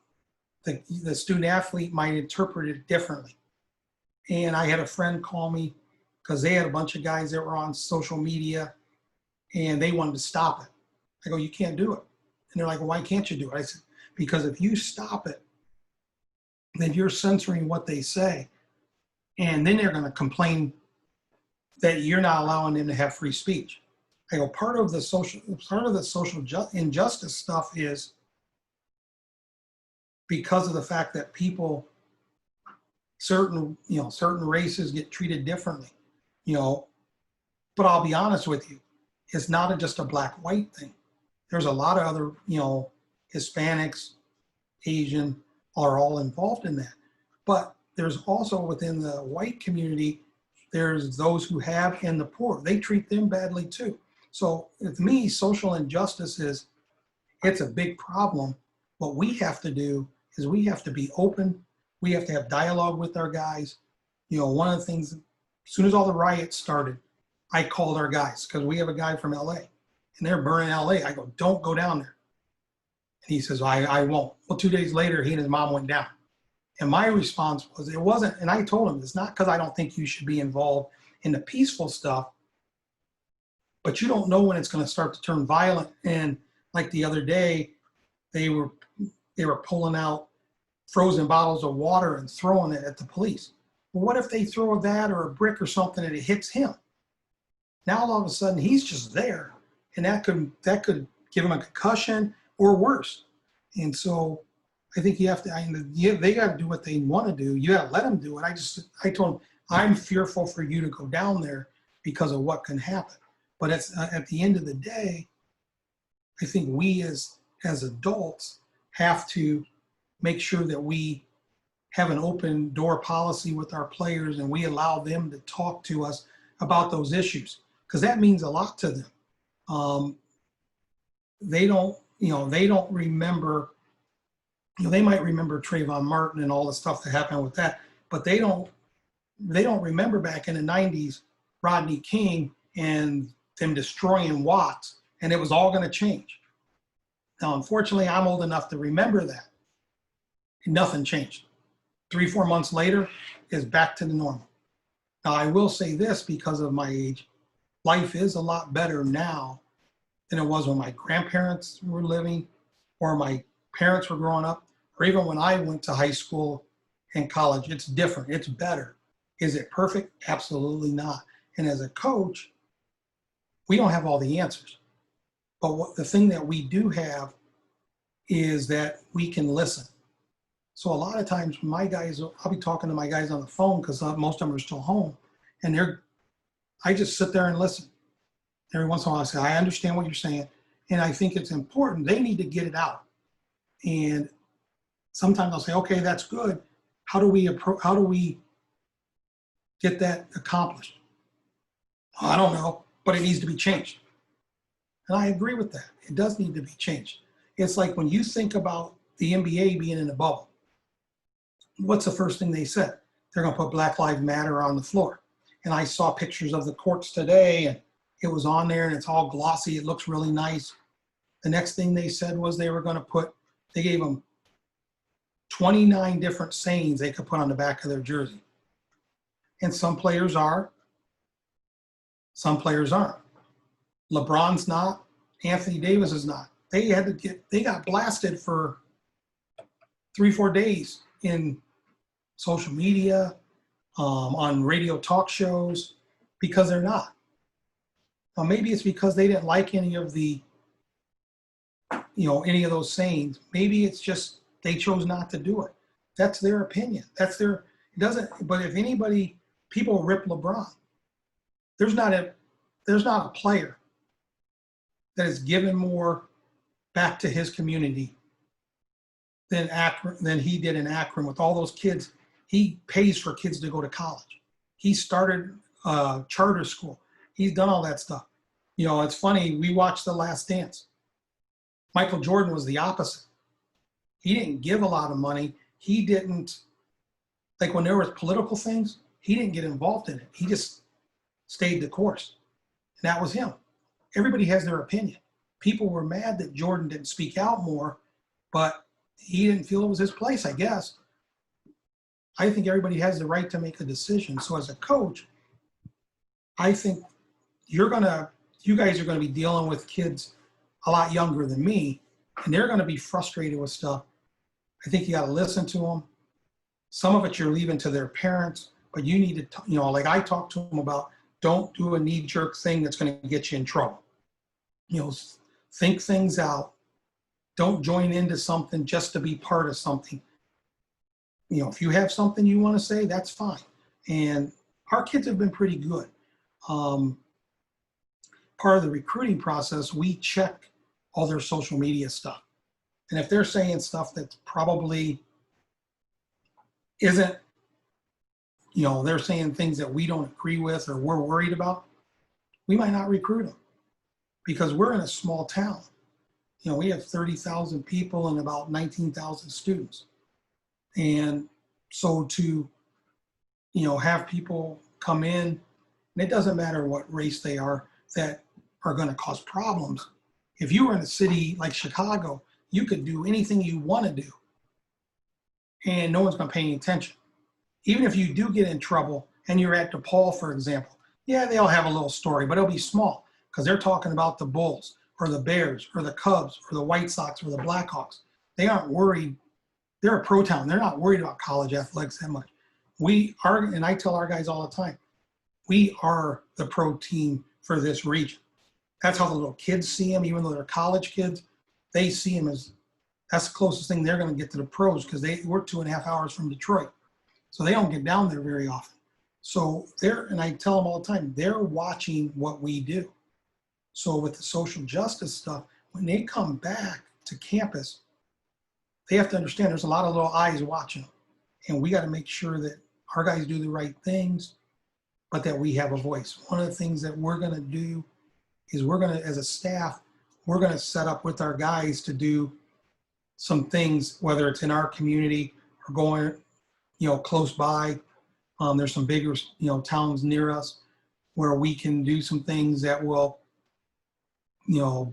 the student athlete might interpret it differently. And I had a friend call me because they had a bunch of guys that were on social media and they wanted to stop it. I go, "You can't do it." And they're like, "Well, why can't you do it?" I said, "Because if you stop it, then you're censoring what they say. And then they're going to complain that you're not allowing them to have free speech. I go, part of the social injustice stuff is because of the fact that people, certain races get treated differently, but I'll be honest with you, it's not just a black-white thing. There's a lot of other, Hispanics, Asian are all involved in that. But there's also within the white community, there's those who have and the poor. They treat them badly too. So with me, social injustice it's a big problem. What we have to do is we have to be open. We have to have dialogue with our guys. One of the things, as soon as all the riots started, I called our guys because we have a guy from LA and they're burning LA. I go, don't go down there. And he says, I won't. Well, 2 days later, he and his mom went down. And my response was, it wasn't, and I told him, it's not because I don't think you should be involved in the peaceful stuff, but you don't know when it's going to start to turn violent. And like the other day, they were pulling out frozen bottles of water and throwing it at the police. Well, what if they throw that or a brick or something and it hits him? Now all of a sudden he's just there, and that could give him a concussion or worse. And so I think you have to. They got to do what they want to do. You got to let them do it. I told them, I'm fearful for you to go down there because of what can happen. But it's at the end of the day, I think we as adults have to make sure that we have an open door policy with our players and we allow them to talk to us about those issues, because that means a lot to them. They don't remember, they might remember Trayvon Martin and all the stuff that happened with that, but they don't remember back in the 90s, Rodney King and them destroying Watts, and it was all going to change. Now, unfortunately, I'm old enough to remember that. Nothing changed. 3-4 months later, it's back to the normal. Now, I will say this because of my age, life is a lot better now than it was when my grandparents were living or my parents were growing up, or even when I went to high school and college. It's different. It's better. Is it perfect? Absolutely not. And as a coach, we don't have all the answers. But the thing that we do have is that we can listen. So a lot of times my guys, I'll be talking to my guys on the phone because most of them are still home, and I just sit there and listen. Every once in a while I say, I understand what you're saying, and I think it's important. They need to get it out. And sometimes I'll say, okay, that's good. How do we get that accomplished? I don't know, but it needs to be changed. And I agree with that. It does need to be changed. It's like when you think about the NBA being in a bubble, what's the first thing they said? They're going to put Black Lives Matter on the floor. And I saw pictures of the courts today, and it was on there, and it's all glossy. It looks really nice. The next thing they said was they gave them 29 different sayings they could put on the back of their jersey. And some players are, some players aren't. LeBron's not, Anthony Davis is not. They got blasted for 3-4 days in social media, on radio talk shows, because they're not. Now, maybe it's because they didn't like any of any of those sayings. Maybe it's just they chose not to do it. That's their opinion. But if anybody, people rip LeBron. There's not a player that has given more back to his community than he did in Akron with all those kids. He pays for kids to go to college. He started charter school. He's done all that stuff. It's funny, we watched The Last Dance. Michael Jordan was the opposite. He didn't give a lot of money. He didn't, like when there was political things, he didn't get involved in it. He just stayed the course. And that was him. Everybody has their opinion. People were mad that Jordan didn't speak out more, but he didn't feel it was his place, I guess. I think everybody has the right to make a decision. So as a coach, I think you guys are going to be dealing with kids a lot younger than me, and they're going to be frustrated with stuff. I think you got to listen to them. Some of it you're leaving to their parents, but you need to, like I talk to them about, don't do a knee-jerk thing that's going to get you in trouble. Think things out. Don't join into something just to be part of something. If you have something you want to say, that's fine. And our kids have been pretty good. Part of the recruiting process, we check all their social media stuff. And if they're saying stuff that probably isn't, they're saying things that we don't agree with or we're worried about, we might not recruit them because we're in a small town. We have 30,000 people and about 19,000 students. And so to, have people come in, and it doesn't matter what race they are, that are going to cause problems. If you were in a city like Chicago, you could do anything you want to do and no one's going to pay any attention. Even if you do get in trouble and you're at DePaul, for example, yeah, they'll have a little story, but it'll be small because they're talking about the Bulls or the Bears or the Cubs or the White Sox or the Blackhawks. They aren't worried. They're a pro town. They're not worried about college athletics that much. We are, and I tell our guys all the time, we are the pro team for this region. That's how the little kids see them, even though they're college kids. They see them as, that's the closest thing they're going to get to the pros because we're 2.5 hours from Detroit. So they don't get down there very often. So and I tell them all the time, they're watching what we do. So with the social justice stuff, when they come back to campus, they have to understand there's a lot of little eyes watching them. And we got to make sure that our guys do the right things, but that we have a voice. One of the things that we're going to do is as a staff, we're going to set up with our guys to do some things, whether it's in our community or going, close by. There's some bigger, towns near us where we can do some things that will,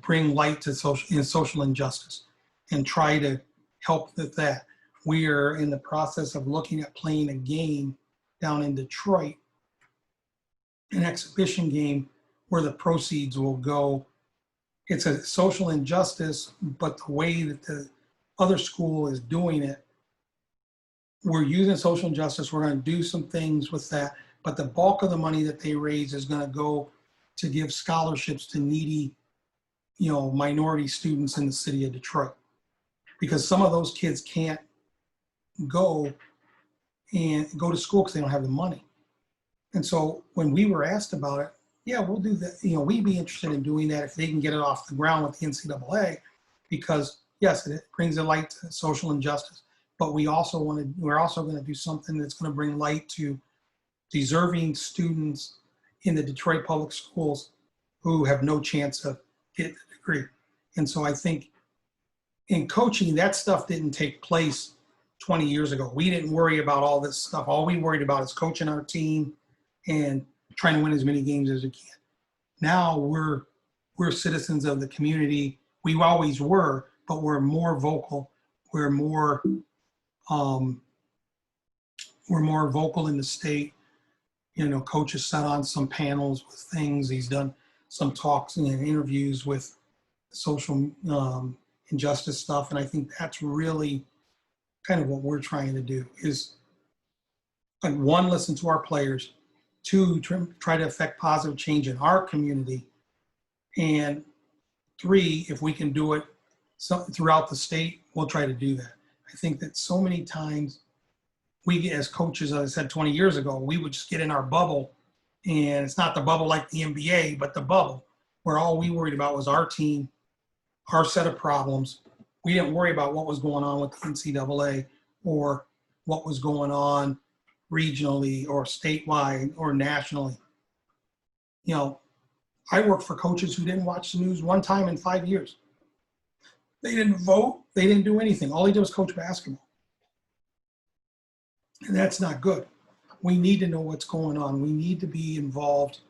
bring light to social injustice and try to help with that. We are in the process of looking at playing a game down in Detroit, an exhibition game where the proceeds will go. It's a social injustice, but the way that the other school is doing it, we're using social injustice. We're going to do some things with that, but the bulk of the money that they raise is going to go to give scholarships to needy, minority students in the city of Detroit, because some of those kids can't go to school because they don't have the money. And so when we were asked about it, yeah, we'll do that. We'd be interested in doing that if they can get it off the ground with the NCAA, because yes, it brings a light to social injustice. But we're also going to do something that's going to bring light to deserving students in the Detroit public schools who have no chance of getting a degree. And so I think in coaching, that stuff didn't take place 20 years ago. We didn't worry about all this stuff. All we worried about is coaching our team and trying to win as many games as we can. Now we're citizens of the community. We always were, but we're more vocal. We're more vocal in the state. Coach has sat on some panels with things. He's done some talks and interviews with social injustice stuff. And I think that's really kind of what we're trying to do is, like, one, listen to our players, two, try to affect positive change in our community, and three, if we can do it throughout the state, we'll try to do that. I think that so many times we get, as coaches, as I said 20 years ago, we would just get in our bubble, and it's not the bubble like the NBA, but the bubble where all we worried about was our team, our set of problems. We didn't worry about what was going on with the NCAA or what was going on regionally or statewide or nationally. I worked for coaches who didn't watch the news one time in 5 years. They didn't vote. They didn't do anything. All they did was coach basketball. And that's not good. We need to know what's going on. We need to be involved.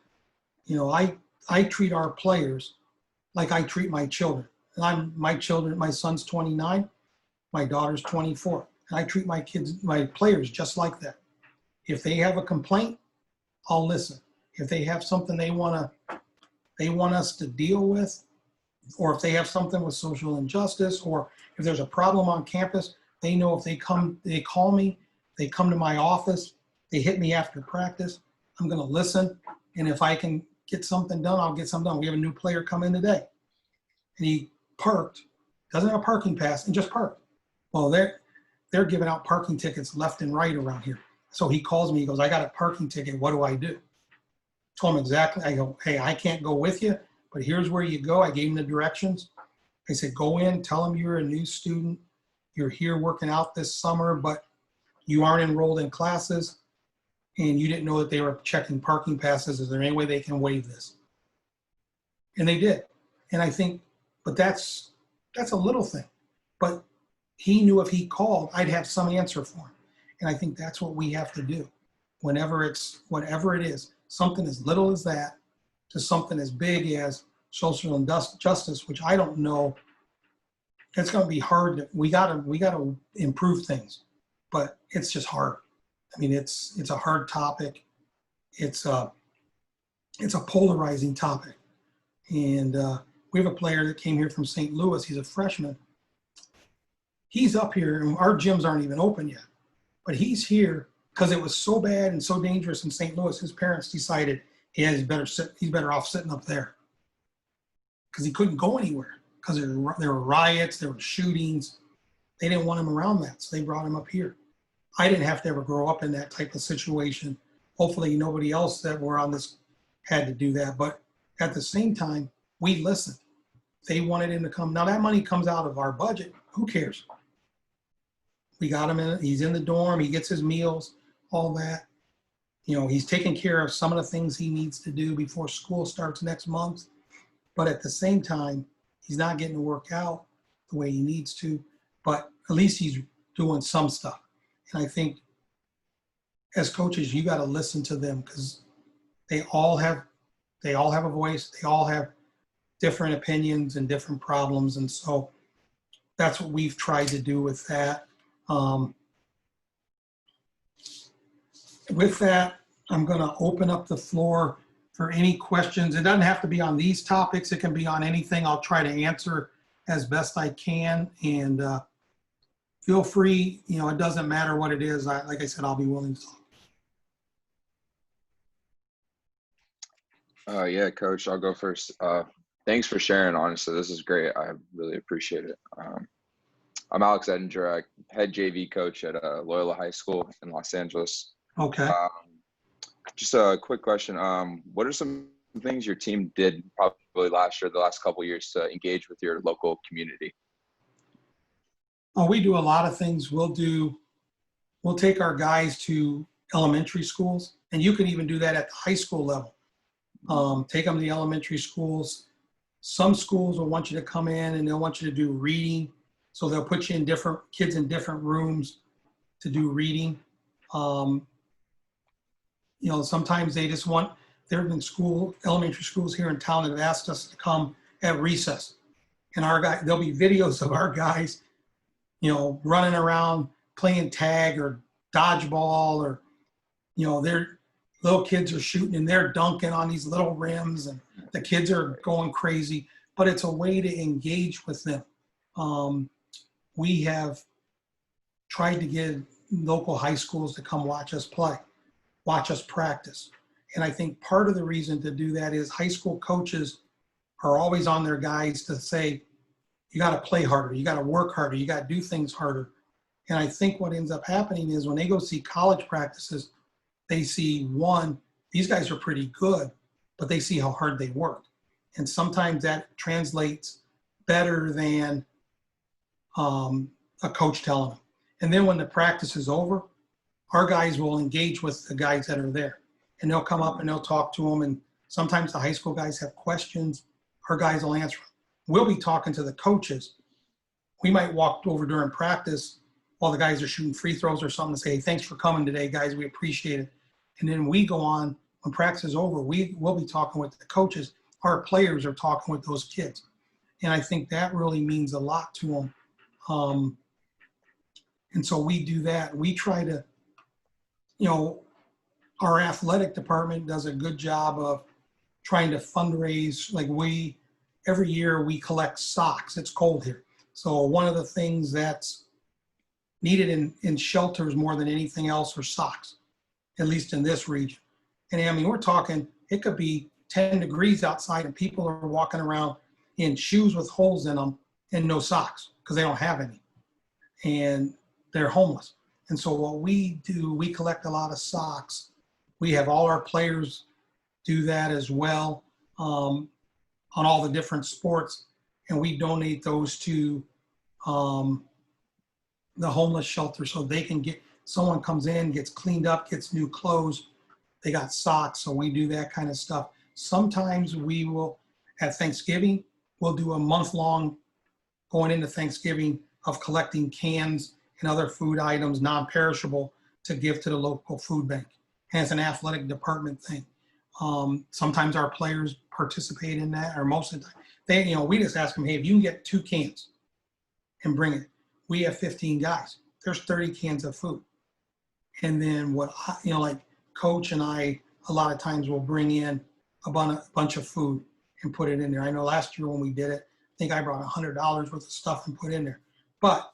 I treat our players like I treat my children. And my son's 29, my daughter's 24. And I treat my players just like that. If they have a complaint, I'll listen. If they have something they want us to deal with, or if they have something with social injustice, or if there's a problem on campus, they know if they call me, They come to my office, they hit me after practice, I'm going to listen. And if I can get something done, I'll get something done. We have a new player come in today, and he parked, doesn't have a parking pass, and just parked. Well, they're giving out parking tickets left and right around here. So he calls me, he goes, I got a parking ticket, what do I do? Told him exactly. I go, hey, I can't go with you, but here's where you go. I gave him the directions. I said, go in, tell him you're a new student. You're here working out this summer, but you aren't enrolled in classes, and you didn't know that they were checking parking passes. Is there any way they can waive this? And they did. And I think, but that's a little thing. But he knew if he called, I'd have some answer for him. And I think that's what we have to do. Whenever it's, whatever it is, something as little as that to something as big as social justice, which I don't know, it's going to be hard. We gotta improve things, but it's just hard. I mean, it's a hard topic. It's a polarizing topic. And we have a player that came here from St. Louis. He's a freshman. He's up here, and our gyms aren't even open yet. But he's here because it was so bad and so dangerous in St. Louis. His parents decided he's better off sitting up there because he couldn't go anywhere because there were riots, there were shootings. They didn't want him around that, so they brought him up here. I didn't have to ever grow up in that type of situation. Hopefully nobody else that were on this had to do that. But at the same time, we listened. They wanted him to come. Now that money comes out of our budget. Who cares? We got him in, he's in the dorm, he gets his meals, all that. You know, he's taking care of some of the things he needs to do before school starts next month. But at the same time, he's not getting to work out the way he needs to, but at least he's doing some stuff. And I think as coaches, you got to listen to them because they all have a voice. They all have different opinions and different problems. And so that's what we've tried to do with that. With that, I'm going to open up the floor for any questions. It doesn't have to be on these topics. It can be on anything. I'll try to answer as best I can. And feel free, you know, it doesn't matter what it is. Like I said, I'll be willing to talk. Yeah, Coach, I'll go first. Thanks for sharing, honestly. This is great. I really appreciate it. I'm Alex Edinger, head JV coach at Loyola High School in Los Angeles. Okay. Just a quick question. What are some things your team did probably last year, the last couple of years, to engage with your local community? Oh, we do a lot of things. We'll take our guys to elementary schools, and you can even do that at the high school level. Take them to the elementary schools. Some schools will want you to come in and they'll want you to do reading. So they'll put you in kids in different rooms to do reading. You know, sometimes they just want, there have been elementary schools here in town that have asked us to come at recess. And there'll be videos of our guys, you know, running around playing tag or dodgeball, or, you know, their little kids are shooting and they're dunking on these little rims and the kids are going crazy, but it's a way to engage with them. We have tried to get local high schools to come watch us play, watch us practice. And I think part of the reason to do that is high school coaches are always on their guys to say, you got to play harder, you got to work harder, you got to do things harder. And I think what ends up happening is when they go see college practices, they see, one, these guys are pretty good, but they see how hard they work. And sometimes that translates better than a coach telling them. And then when the practice is over, our guys will engage with the guys that are there. And they'll come up and they'll talk to them. And sometimes the high school guys have questions. Our guys will answer them. We'll be talking to the coaches. We might walk over during practice while the guys are shooting free throws or something and say, hey, thanks for coming today, guys. We appreciate it. And then we go on, when practice is over, we'll be talking with the coaches. Our players are talking with those kids. And I think that really means a lot to them. And so we do that. We try to, you know, our athletic department does a good job of trying to fundraise. Like every year we collect socks. It's cold here. So one of the things that's needed in shelters more than anything else are socks, at least in this region. And I mean, we're talking, it could be 10 degrees outside and people are walking around in shoes with holes in them and no socks because they don't have any. And they're homeless. And so what we do, we collect a lot of socks. We have all our players do that as well on all the different sports. And we donate those to the homeless shelter so they can get, someone comes in, gets cleaned up, gets new clothes. They got socks, so we do that kind of stuff. Sometimes we will, at Thanksgiving, we'll do a month-long going into Thanksgiving of collecting cans and other food items, non-perishable, to give to the local food bank. And it's an athletic department thing. Sometimes our players participate in that, or most of the time. They, you know, we just ask them, hey, if you can get 2 cans and bring it. We have 15 guys. There's 30 cans of food. And then what, you know, like Coach and I, a lot of times will bring in a bunch of food and put it in there. I know last year when we did it, I think I brought $100 worth of stuff and put in there. But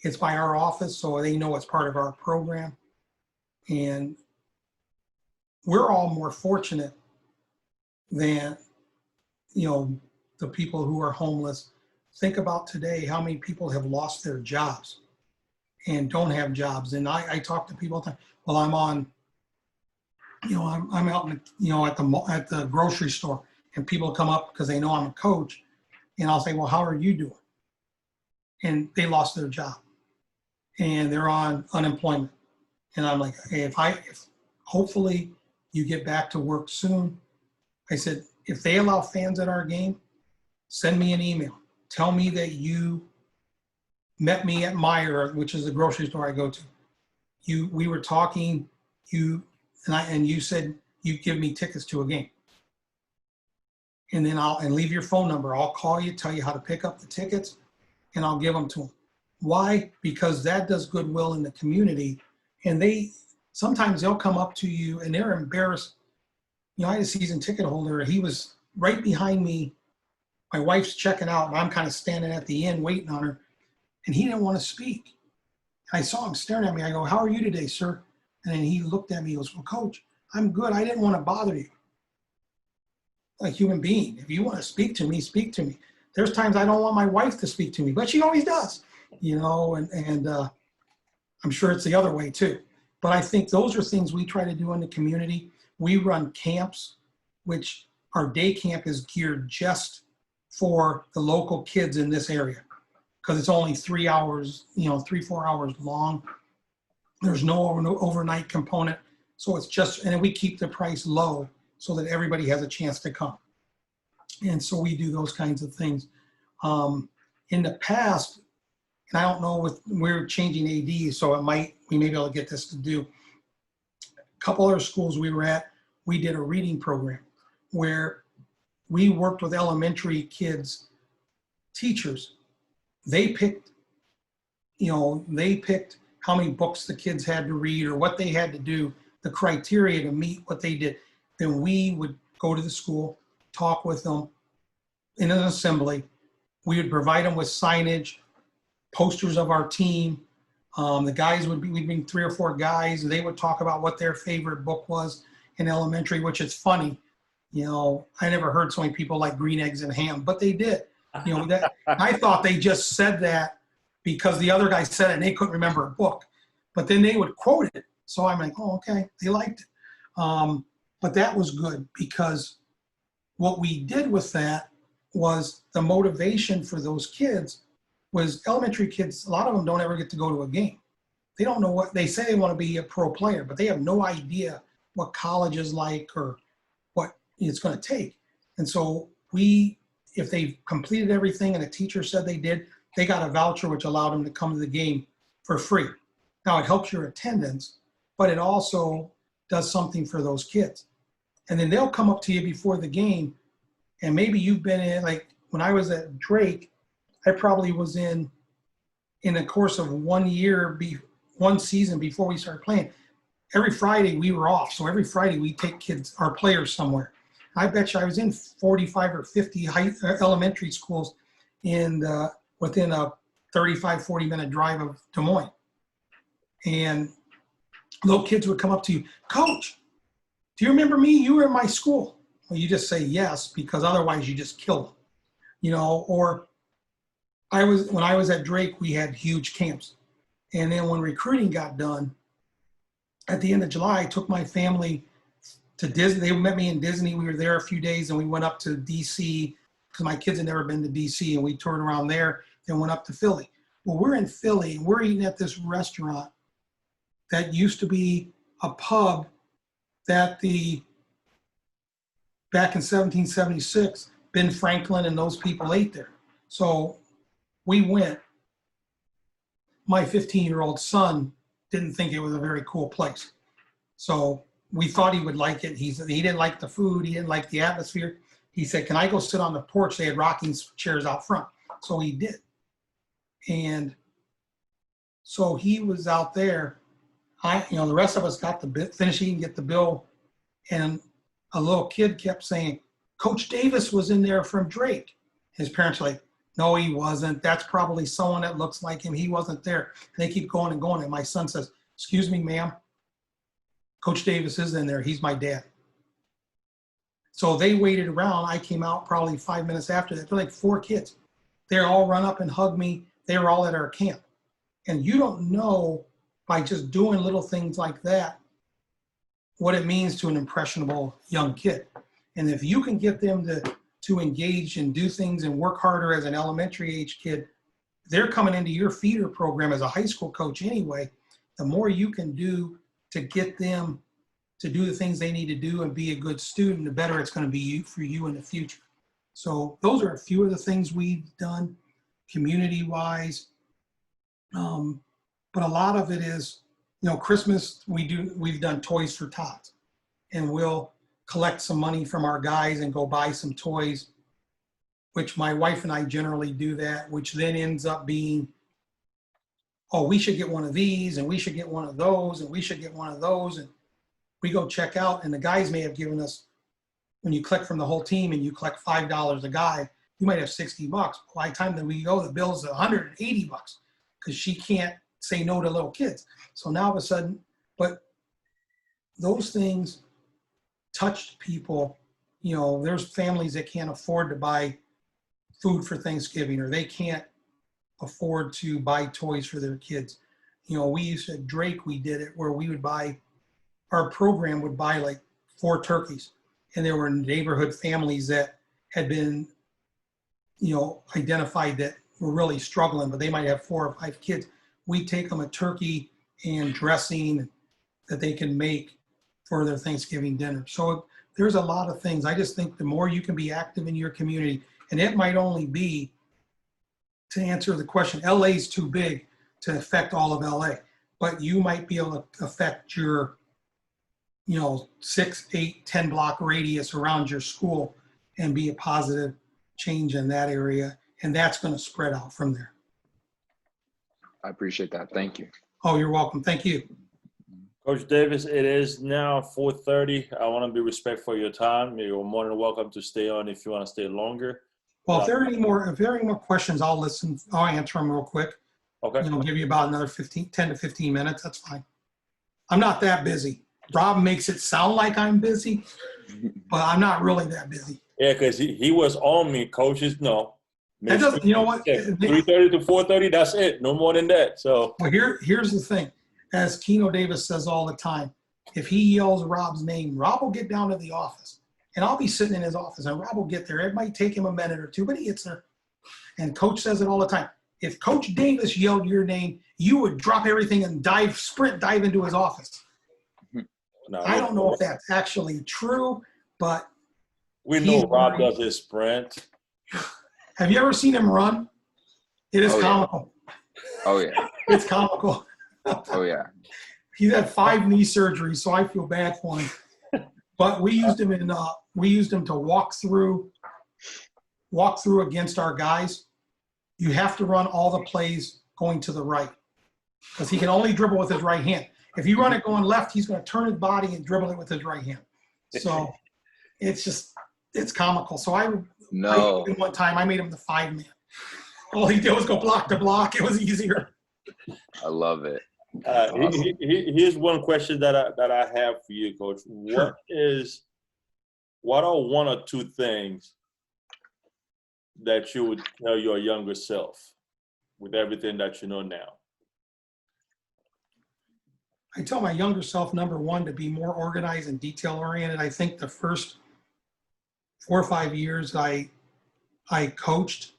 it's by our office, so they know it's part of our program. And we're all more fortunate than, you know, the people who are homeless. Think about today, how many people have lost their jobs and don't have jobs. And I talk to people all the time. Well, I'm on, you know, I'm out in, you know, at the grocery store, and people come up because they know I'm a coach, and I'll say, well, how are you doing? And they lost their job and they're on unemployment. And I'm like, hey, if hopefully you get back to work soon. I said, if they allow fans at our game, send me an email. Tell me that you met me at Meijer, which is the grocery store I go to. We were talking, and you said you'd give me tickets to a game. And then and leave your phone number. I'll call you, tell you how to pick up the tickets, and I'll give them to them. Why? Because that does goodwill in the community. And sometimes they'll come up to you and they're embarrassed. You know, I had a season ticket holder. He was right behind me. My wife's checking out, and I'm kind of standing at the end waiting on her. And he didn't want to speak. I saw him staring at me. I go, how are you today, sir? And then he looked at me. He goes, well, Coach, I'm good. I didn't want to bother you. A human being. If you want to speak to me, speak to me. There's times I don't want my wife to speak to me, but she always does, you know, and I'm sure it's the other way too. But I think those are things we try to do in the community. We run camps, which our day camp is geared just for the local kids in this area, because it's only 3 hours, you know, 3-4 hours long. There's no overnight component. So it's just, and we keep the price low so that everybody has a chance to come. And so we do those kinds of things. In the past, and I don't know, we're changing AD, so we may be able to get this to do. A couple other schools we were at, we did a reading program where we worked with elementary kids, teachers. They picked how many books the kids had to read or what they had to do, the criteria to meet what they did. Then we would go to the school, talk with them in an assembly. We would provide them with signage, posters of our team. The guys we'd bring 3 or 4 guys, and they would talk about what their favorite book was in elementary, which is funny. You know, I never heard so many people like green eggs and ham, but they did. You know, that I thought they just said that because the other guy said it and they couldn't remember a book, but then they would quote it. So I'm like, oh, okay, they liked it. But that was good because what we did with that was the motivation for those kids was elementary kids. A lot of them don't ever get to go to a game. They don't know what they say. They want to be a pro player, but they have no idea what college is like or what it's going to take. And so if they completed everything and a teacher said they did, they got a voucher which allowed them to come to the game for free. Now it helps your attendance, but it also does something for those kids. And then they'll come up to you before the game, and maybe you've been in, like when I was at Drake, I probably was in the course of 1 year, one season before we started playing. Every Friday we were off. So every Friday we take our players somewhere. I bet you I was in 45 or 50 elementary schools within a 35, 40-minute drive of Des Moines. And little kids would come up to you, Coach, do you remember me? You were in my school. Well, you just say yes, because otherwise you just kill them, you know. Or when I was at Drake, we had huge camps. And then when recruiting got done, at the end of July, I took my family to Disney. They met me in Disney. We were there a few days, and we went up to DC because my kids had never been to DC, and we toured around there, then went up to Philly. Well, we're in Philly, and we're eating at this restaurant that used to be a pub that back in 1776, Ben Franklin and those people ate there. So we went. My 15-year-old son didn't think it was a very cool place. So we thought he would like it. He didn't like the food. He didn't like the atmosphere. He said, can I go sit on the porch? They had rocking chairs out front. So he did. And so he was out there. The rest of us got finish eating, get the bill. And a little kid kept saying, Coach Davis was in there from Drake. His parents were like, no, he wasn't. That's probably someone that looks like him. He wasn't there. And they keep going and going. And my son says, excuse me, ma'am. Coach Davis is in there. He's my dad. So they waited around. I came out probably 5 minutes after that. They're like 4 kids. They all run up and hug me. They were all at our camp. And you don't know by just doing little things like that what it means to an impressionable young kid. And if you can get them to engage and do things and work harder as an elementary age kid, they're coming into your feeder program as a high school coach anyway. The more you can do to get them to do the things they need to do and be a good student, the better it's going to be for you in the future. So those are a few of the things we've done community-wise. But a lot of it is, Christmas, we've done Toys for Tots, and we'll collect some money from our guys and go buy some toys, which my wife and I generally do that, which then ends up being, oh, we should get one of these, and we should get one of those, and we should get one of those. And we go check out, and the guys may have given us, when you collect from the whole team and you collect $5 a guy, you might have $60. By the time that we go, the bill's $180 because she can't say no to little kids. So now all of a sudden, but those things touched people. There's families that can't afford to buy food for Thanksgiving, or they can't afford to buy toys for their kids. We used to, at Drake, we did it where our program would buy like 4 turkeys, and there were neighborhood families that had been, identified that were really struggling, but they might have 4 or 5 kids. We take them a turkey and dressing that they can make for their Thanksgiving dinner. So there's a lot of things. I just think the more you can be active in your community, and it might only be, to answer the question, LA is too big to affect all of LA, but you might be able to affect your, 6, 8, 10 block radius around your school and be a positive change in that area. And that's going to spread out from there. I appreciate that. Thank you. Oh, you're welcome. Thank you. Coach Davis, it is now 4:30. I want to be respectful of your time. You're more than welcome to stay on if you want to stay longer. Well, if there are any more questions, I'll listen. I'll answer them real quick. Okay. Give you about another 10 to 15 minutes. That's fine. I'm not that busy. Rob makes it sound like I'm busy, but I'm not really that busy. Yeah, because he was on me, coaches. No. That doesn't, you know what? 3:30 to 4:30, that's it. No more than that. So well, here's the thing. As Keno Davis says all the time, if he yells Rob's name, Rob will get down to the office. And I'll be sitting in his office, and Rob will get there. It might take him a minute or two, but he gets there. And Coach says it all the time. If Coach Davis yelled your name, you would drop everything and dive into his office. No, I don't know if that's actually true, but we know Rob does his sprint. Have you ever seen him run? It is comical. Oh, yeah. It's comical. Oh, yeah. He's had 5 knee surgeries, so I feel bad for him. But we used him to walk through against our guys. You have to run all the plays going to the right because he can only dribble with his right hand. If you run it going left, he's going to turn his body and dribble it with his right hand. So it's comical. So one time I made him the 5-man. All he did was go block to block. It was easier. I love it. Awesome. Here's one question that I have for you, Coach. Sure. What are one or two things that you would tell your younger self with everything that you know now? I tell my younger self, number one, to be more organized and detail oriented. I think the first 4 or 5 years I coached,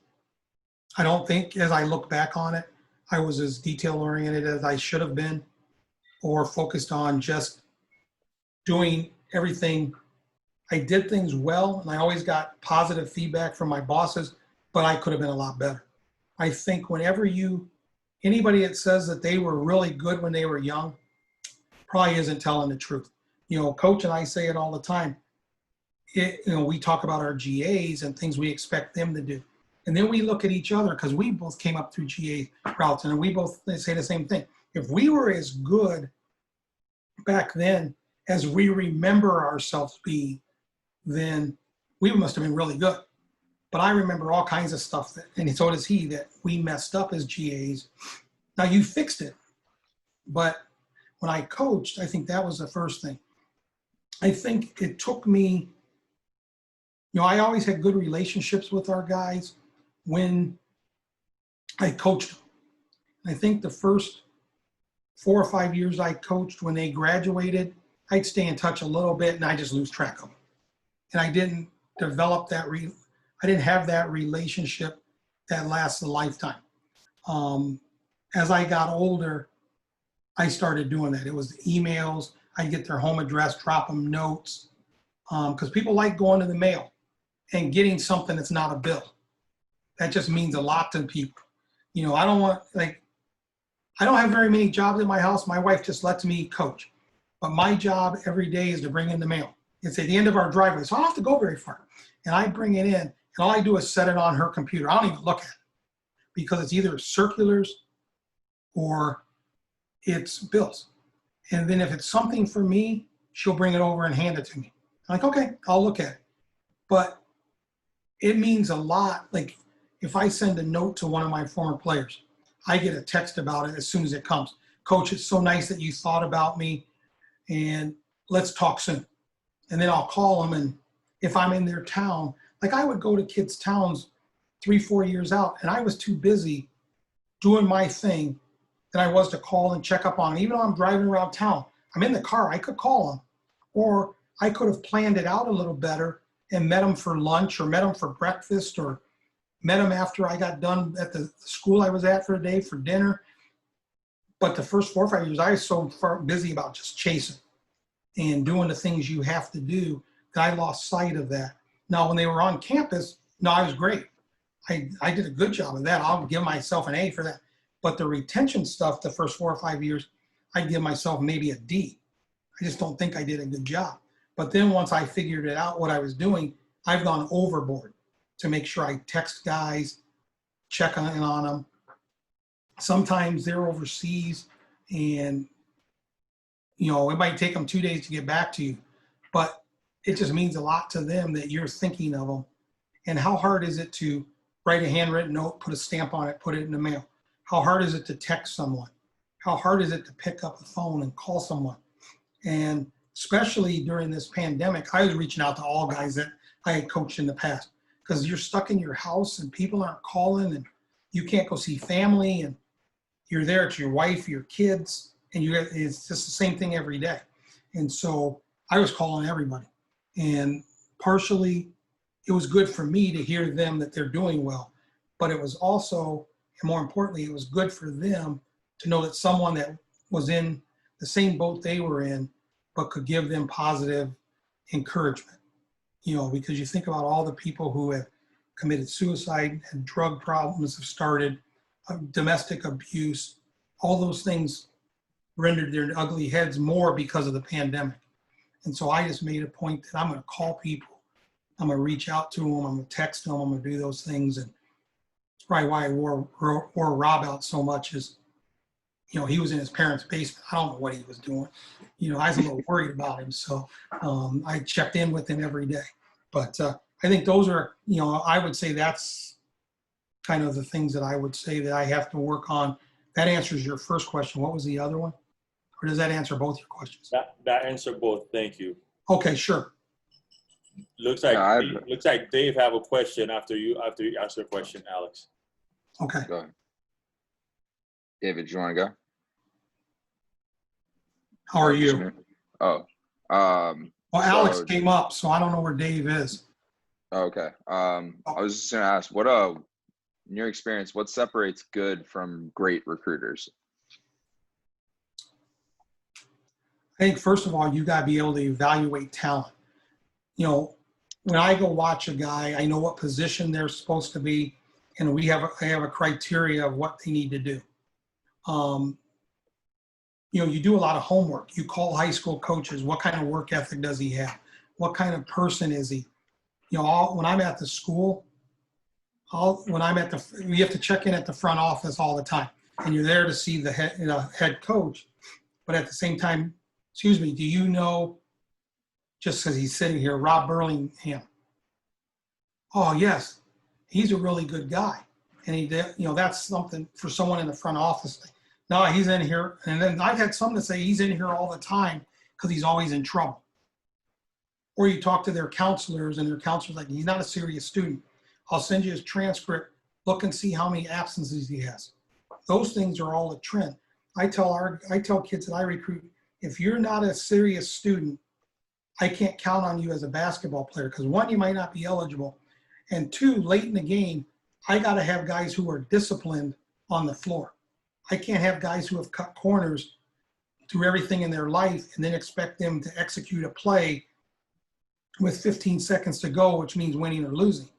I don't think, as I look back on it, I was as detail oriented as I should have been, or focused on just doing everything. I did things well, and I always got positive feedback from my bosses, but I could have been a lot better. I think whenever anybody that says that they were really good when they were young, probably isn't telling the truth. Coach and I say it all the time. We talk about our GAs and things we expect them to do. And then we look at each other, because we both came up through GA routes, and we both say the same thing. If we were as good back then as we remember ourselves being, then we must have been really good. But I remember all kinds of stuff, and so does he, that we messed up as GAs. Now, you fixed it, but when I coached, I think that was the first thing. I think it took me, I always had good relationships with our guys when I coached them. I think the first 4 or 5 years I coached, when they graduated, I'd stay in touch a little bit and I just lose track of them. And I didn't develop that, I didn't have that relationship that lasts a lifetime. As I got older, I started doing that. It was the emails. I'd get their home address, drop them notes, because people like going to the mail and getting something that's not a bill. That just means a lot to people. I don't have very many jobs in my house. My wife just lets me coach. But my job every day is to bring in the mail. It's at the end of our driveway, so I don't have to go very far. And I bring it in, and all I do is set it on her computer. I don't even look at it, because it's either circulars or it's bills. And then if it's something for me, she'll bring it over and hand it to me. I'm like, okay, I'll look at it. But it means a lot. Like, if I send a note to one of my former players, I get a text about it as soon as it comes. Coach, it's so nice that you thought about me, and let's talk soon. And then I'll call them, and if I'm in their town, like I would go to kids' towns 3, 4 years out, and I was too busy doing my thing than I was to call and check up on them. Even though I'm driving around town, I'm in the car, I could call them. Or I could have planned it out a little better and met them for lunch, or met them for breakfast, or met them after I got done at the school I was at for a day for dinner. But the first 4 or 5 years, I was so busy about just chasing and doing the things you have to do that I lost sight of that. Now, when they were on campus, no, I was great. I did a good job of that. I'll give myself an A for that. But the retention stuff, the first 4 or 5 years, I'd give myself maybe a D. I just don't think I did a good job. But then once I figured it out, what I was doing, I've gone overboard to make sure I text guys, check on them. Sometimes they're overseas, and it might take them 2 days to get back to you, but it just means a lot to them that you're thinking of them. And how hard is it to write a handwritten note, put a stamp on it, put it in the mail? How hard is it to text someone? How hard is it to pick up the phone and call someone? And especially during this pandemic, I was reaching out to all guys that I had coached in the past, because you're stuck in your house and people aren't calling, and you can't go see family, and you're there to your wife, your kids, and it's just the same thing every day. And so I was calling everybody. And partially, it was good for me to hear them that they're doing well. But it was also, and more importantly, it was good for them to know that someone that was in the same boat they were in, but could give them positive encouragement. Because you think about all the people who have committed suicide, and drug problems have started, domestic abuse, all those things rendered their ugly heads more because of the pandemic. And so I just made a point that I'm going to call people. I'm going to reach out to them. I'm going to text them. I'm going to do those things. And it's probably why I wore Rob out so much is, he was in his parents' basement. I don't know what he was doing. I was a little worried about him. So I checked in with him every day. But I think those are, I would say that's kind of the things that I would say that I have to work on. That answers your first question. What was the other one? Or does that answer both your questions? That answer both. Thank you. Okay, sure. Looks like Yeah, Dave have a question after you ask your question, Alex. Okay. Go ahead. David, do you want to go? How are you? Oh, Well, Alex came up, so I don't know where Dave is. okay. I was just gonna ask, what in your experience, what separates good from great recruiters? I think first of all, you got to be able to evaluate talent. You know, when I go watch a guy, I know what position they're supposed to be, and I have a criteria of what they need to do. You know, you do a lot of homework. You call high school coaches. What kind of work ethic does he have? What kind of person is he? You know, when I'm at the school, we have to check in at the front office all the time, and you're there to see the head coach. But at the same time, excuse me, do you know, just because he's sitting here, Rob Burlingham? Oh, yes, he's a really good guy. And that's something for someone in the front office. No, he's in here. And then I've had some that say he's in here all the time because he's always in trouble. Or you talk to their counselors and their counselor's like, he's not a serious student. I'll send you his transcript. Look and see how many absences he has. Those things are all a trend. I tell kids that I recruit, if you're not a serious student, I can't count on you as a basketball player because one, you might not be eligible. And two, late in the game, I got to have guys who are disciplined on the floor. I can't have guys who have cut corners through everything in their life and then expect them to execute a play with 15 seconds to go, which means winning or losing.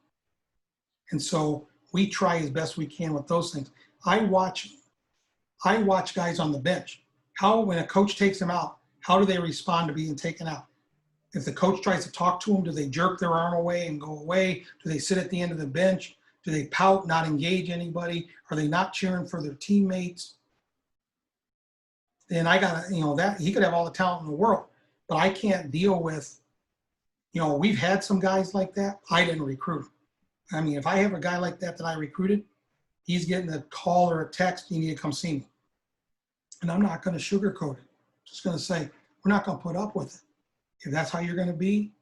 And so we try as best we can with those things. I watch guys on the bench. When a coach takes them out, how do they respond to being taken out? If the coach tries to talk to them, do they jerk their arm away and go away? Do they sit at the end of the bench? Do they pout, not engage anybody? Are they not cheering for their teammates? Then that he could have all the talent in the world, but I can't deal with, we've had some guys like that. I didn't recruit. I mean, if I have a guy like that I recruited, he's getting a call or a text, you need to come see me. And I'm not going to sugarcoat it. I'm just going to say, we're not going to put up with it. If that's how you're going to be,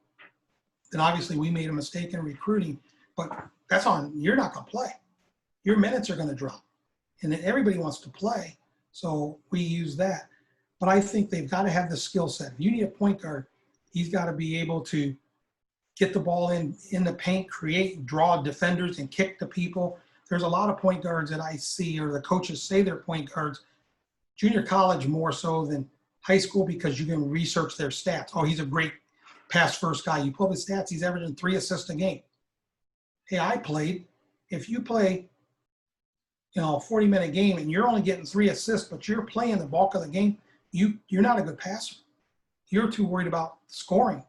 then obviously we made a mistake in recruiting, but you're not going to play. Your minutes are going to drop. And then everybody wants to play, so we use that. But I think they've got to have the skill set. If you need a point guard, he's got to be able to get the ball in the paint, draw defenders and kick to people. There's a lot of point guards that I see, or the coaches say they're point guards, junior college more so than high school, because you can research their stats. Oh, he's a great pass first guy. You pull up his stats, he's averaging 3 assists a game. Hey, I played. If you play, a 40-minute game and you're only getting 3 assists, but you're playing the bulk of the game, you're not a good passer. You're too worried about scoring.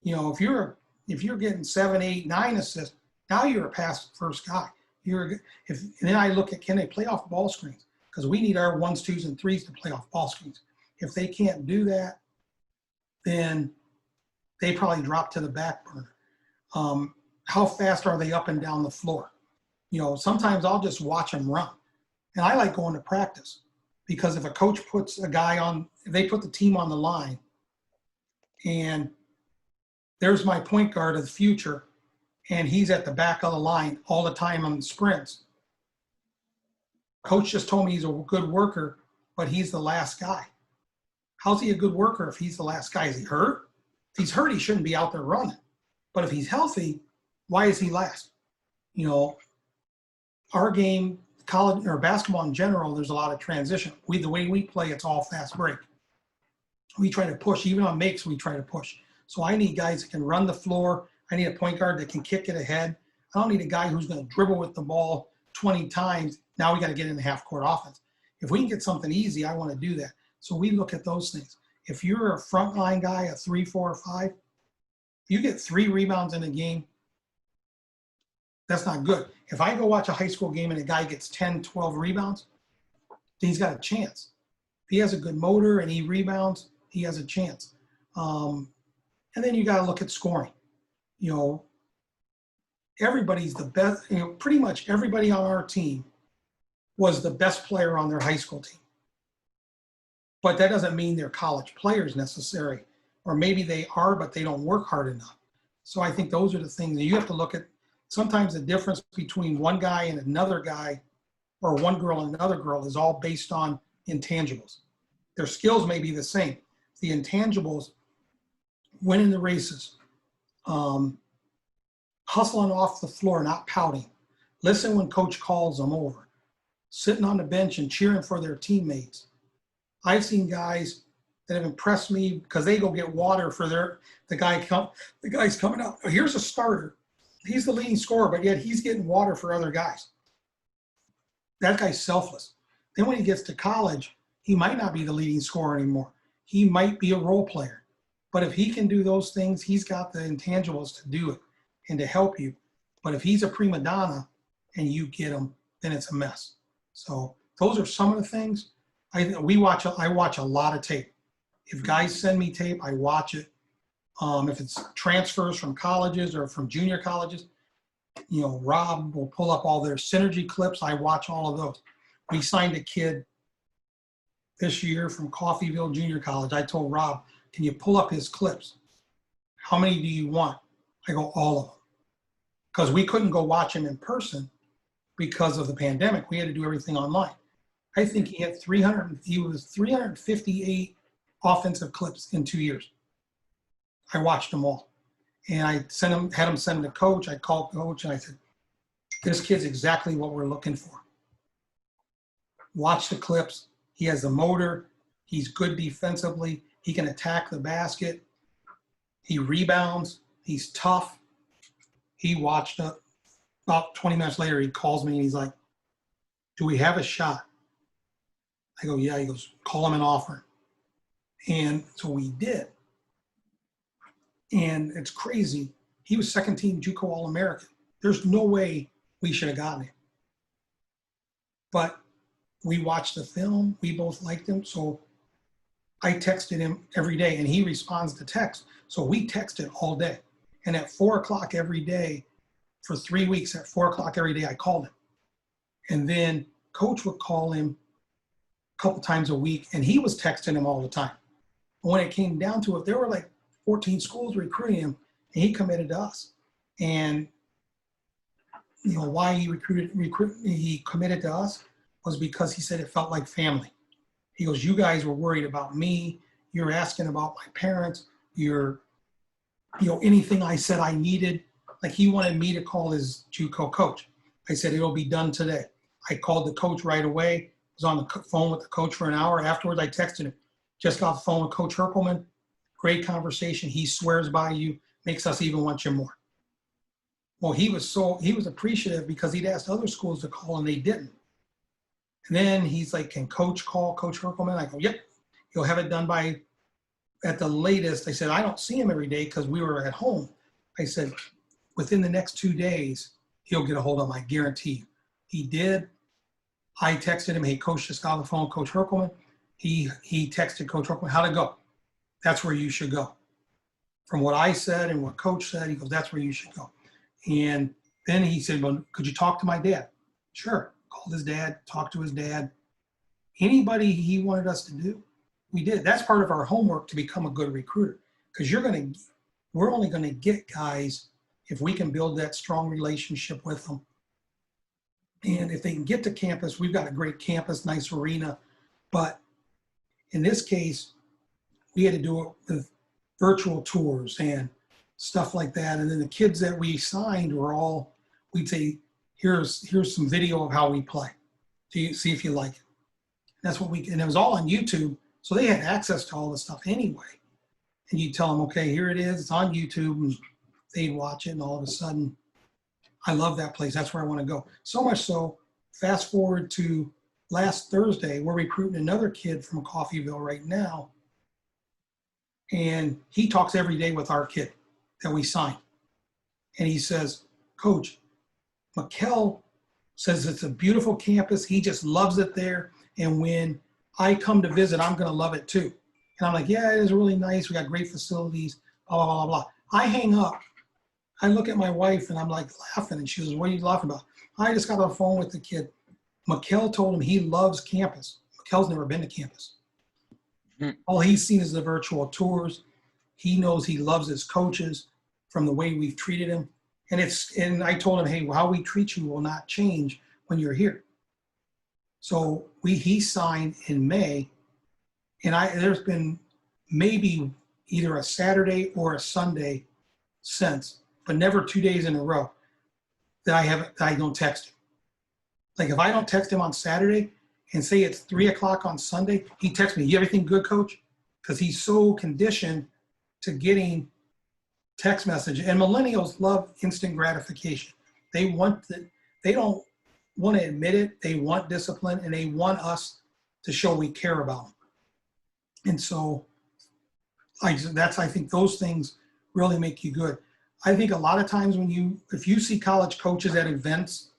If you're getting 7, 8, 9 assists, now you're a pass first guy. And then I look at, can they play off ball screens? Because we need our 1s, 2s, and 3s to play off ball screens. If they can't do that, then they probably drop to the back burner. How fast are they up and down the floor? Sometimes I'll just watch them run. And I like going to practice, because if a coach puts a guy if they put the team on the line, and there's my point guard of the future, and he's at the back of the line all the time on the sprints. Coach just told me he's a good worker, but he's the last guy. How's he a good worker if he's the last guy? Is he hurt? If he's hurt, he shouldn't be out there running. But if he's healthy, why is he last? Our game, college or basketball in general, there's a lot of transition. The way we play, it's all fast break. We try to push. Even on makes, we try to push. So I need guys that can run the floor. I need a point guard that can kick it ahead. I don't need a guy who's going to dribble with the ball 20 times. Now we got to get in the half-court offense. If we can get something easy, I want to do that. So we look at those things. If you're a frontline guy, a 3, 4, or 5, you get 3 rebounds in a game, that's not good. If I go watch a high school game and a guy gets 10, 12 rebounds, then he's got a chance. If he has a good motor and he rebounds, he has a chance. And then you got to look at scoring. everybody's the best, pretty much everybody on our team was the best player on their high school team. But that doesn't mean they're college players necessarily, or maybe they are, but they don't work hard enough. So I think those are the things that you have to look at. Sometimes the difference between one guy and another guy, or one girl and another girl, is all based on intangibles. Their skills may be the same. The intangibles, winning the races, hustling off the floor, not pouting, listen when coach calls them over, sitting on the bench and cheering for their teammates. I've seen guys that have impressed me because they go get water for the guy's coming out. Here's a starter. He's the leading scorer, but yet he's getting water for other guys. That guy's selfless. Then when he gets to college, he might not be the leading scorer anymore. He might be a role player. But if he can do those things, he's got the intangibles to do it and to help you. But if he's a prima donna and you get him, then it's a mess. So those are some of the things. I watch a lot of tape. If guys send me tape, I watch it. If it's transfers from colleges or from junior colleges, Rob will pull up all their synergy clips. I watch all of those. We signed a kid this year from Coffeyville Junior College. I told Rob, can you pull up his clips? How many do you want? I go, all of them. Because we couldn't go watch him in person because of the pandemic. We had to do everything online. I think he had 358 offensive clips in 2 years. I watched them all. And I had him send them to coach. I called coach and I said, this kid's exactly what we're looking for. Watch the clips. He has the motor. He's good defensively. He can attack the basket. He rebounds. He's tough. He watched it. About 20 minutes later, he calls me and he's like, do we have a shot? I go, yeah. He goes, call him an offer. And so we did. And it's crazy. He was second team JUCO All-American. There's no way we should have gotten him. But we watched the film. We both liked him. So I texted him every day and he responds to text. So we texted all day. And at 4 o'clock every day for 3 weeks, at 4 o'clock every day, I called him. And then coach would call him a couple times a week and he was texting him all the time. But when it came down to it, there were like 14 schools recruiting him and he committed to us. And why he he committed to us was because he said it felt like family. He goes, you guys were worried about me. You're asking about my parents. You're, anything I said I needed. Like he wanted me to call his JUCO coach. I said, it'll be done today. I called the coach right away. Was on the phone with the coach for an hour. Afterwards, I texted him. Just got the phone with Coach Herkelman. Great conversation. He swears by you, makes us even want you more. Well, he was appreciative because he'd asked other schools to call and they didn't. And then he's like, can coach call Coach Herkelman? I go, yep. He'll have it done by, at the latest. I said, I don't see him every day because we were at home. I said, within the next 2 days, he'll get a hold of him, I guarantee you. He did. I texted him, hey, coach just got on the phone, Coach Herkelman. He texted Coach Herkelman, how'd it go? That's where you should go. From what I said and what coach said, he goes, that's where you should go. And then he said, well, could you talk to my dad? Sure. Called his dad, talked to his dad. Anybody he wanted us to do, we did. That's part of our homework to become a good recruiter. Because we're only going to get guys if we can build that strong relationship with them. And if they can get to campus, we've got a great campus, nice arena. But in this case, we had to do it with virtual tours and stuff like that. And then the kids that we signed were all, we'd say, here's some video of how we play. See if you like it. That's what and it was all on YouTube. So they had access to all the stuff anyway. And you tell them, okay, here it is. It's on YouTube. And they'd watch it. And all of a sudden, I love that place. That's where I want to go. So much so, fast forward to last Thursday, we're recruiting another kid from Coffeyville right now. And he talks every day with our kid that we signed. And he says, Coach, Mikkel says it's a beautiful campus. He just loves it there. And when I come to visit, I'm going to love it too. And I'm like, yeah, it is really nice. We got great facilities, blah, blah, blah, blah. I hang up. I look at my wife and I'm like laughing, and she goes, "What are you laughing about?" I just got on the phone with the kid. Mikkel told him he loves campus. Mikkel's never been to campus. All he's seen is the virtual tours. He knows he loves his coaches from the way we've treated him. And I told him, hey, how we treat you will not change when you're here. So he signed in May, and there's been maybe either a Saturday or a Sunday since, but never 2 days in a row that I don't text him. Like if I don't text him on Saturday and say it's 3:00 on Sunday, he texts me, "You everything good, coach?" Because he's so conditioned to getting text message. And millennials love instant gratification. They don't want to admit it. They want discipline, and they want us to show we care about them. And so I think those things really make you good. I think a lot of times if you see college coaches at events,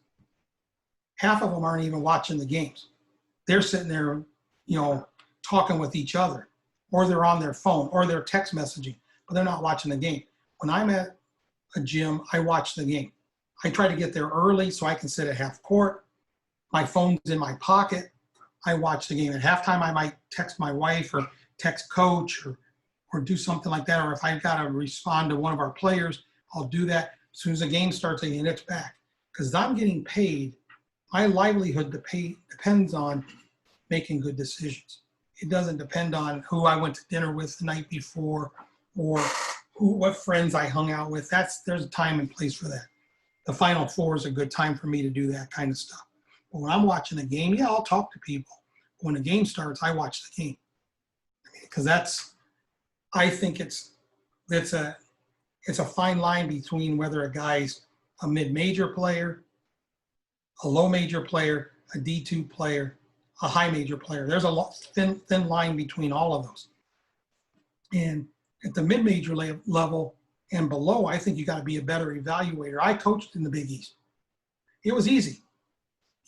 half of them aren't even watching the games. They're sitting there, talking with each other, or they're on their phone, or they're text messaging, but they're not watching the game. When I'm at a gym, I watch the game. I try to get there early so I can sit at half court. My phone's in my pocket. I watch the game. At halftime, I might text my wife or text coach or do something like that. Or if I've got to respond to one of our players, I'll do that. As soon as the game starts, and it's back. Because I'm getting paid, my livelihood depends on making good decisions. It doesn't depend on who I went to dinner with the night before or what friends I hung out with. There's a time and place for that. The Final Four is a good time for me to do that kind of stuff. But when I'm watching a game, yeah, I'll talk to people. When the game starts, I watch the game. Because I think it's a fine line between whether a guy's a mid-major player, a low major player, a D2 player, a high major player. There's a thin line between all of those. And at the mid-major level and below, I think you got to be a better evaluator. I coached in the Big East. It was easy.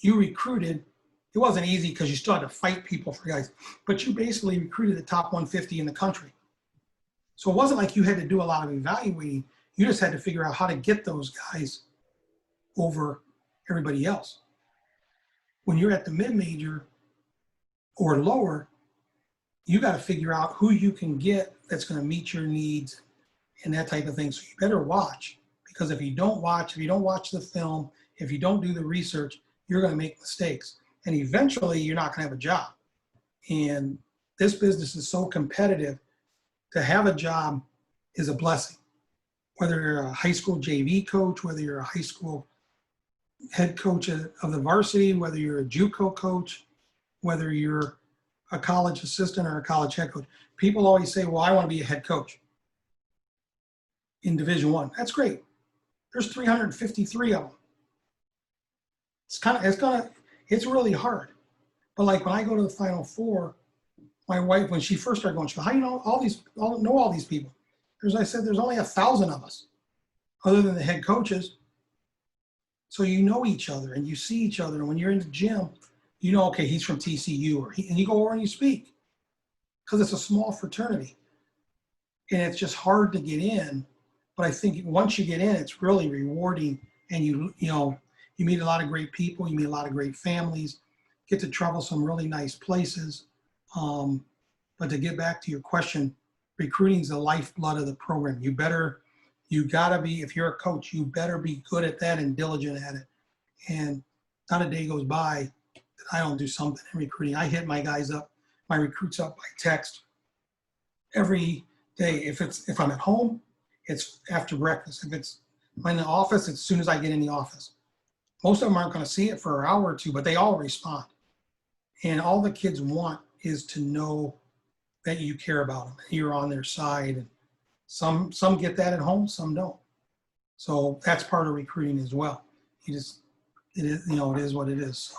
You recruited. It wasn't easy because you still had to fight people for guys, but you basically recruited the top 150 in the country. So it wasn't like you had to do a lot of evaluating. You just had to figure out how to get those guys over everybody else. When you're at the mid-major or lower, you got to figure out who you can get that's going to meet your needs and that type of thing. So you better watch, because if you don't watch the film, if you don't do the research, you're going to make mistakes. And eventually you're not going to have a job. And this business is so competitive. To have a job is a blessing. Whether you're a high school JV coach, whether you're a high school head coach of the varsity, whether you're a JUCO coach, whether you're a college assistant or a college head coach. People always say, well, I want to be a head coach in Division I. That's great. There's 353 of them. It's really hard. But like when I go to the Final Four, my wife, when she first started going, she goes, how do you know all these people? I said, there's only 1,000 of us other than the head coaches. So you know each other and you see each other. And when you're in the gym, you know, okay, he's from TCU, and you go over and you speak, because it's a small fraternity. And it's just hard to get in. But I think once you get in, it's really rewarding. And you meet a lot of great people, you meet a lot of great families, get to travel some really nice places. But to get back to your question, recruiting is the lifeblood of the program. You gotta be, if you're a coach, you better be good at that and diligent at it. And not a day goes by that I don't do something in recruiting. I hit my recruits up by text every day. If I'm at home, it's after breakfast. If I'm in the office, it's as soon as I get in the office. Most of them aren't going to see it for an hour or two, but they all respond. And all the kids want is to know that you care about them. You're on their side. And some get that at home, some don't. So that's part of recruiting as well. It is what it is. So,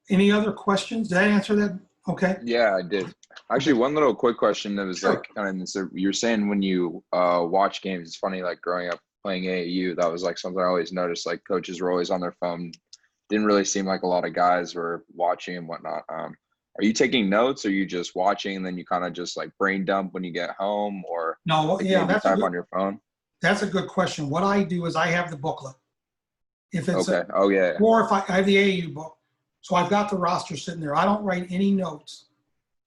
any other questions? Did I answer that? Okay. Yeah, I did. Actually, one little quick question that was Sure. You're saying when you watch games, it's funny, like growing up playing AAU, that was like something I always noticed, like coaches were always on their phone. Didn't really seem like a lot of guys were watching and whatnot. Are you taking notes, or are you just watching and then you kind of just like brain dump when you get home, or No, like yeah, maybe that's type on your phone? That's a good question. What I do is I have the booklet. If it's Okay. Oh yeah. or if I have the AAU book. So I've got the roster sitting there. I don't write any notes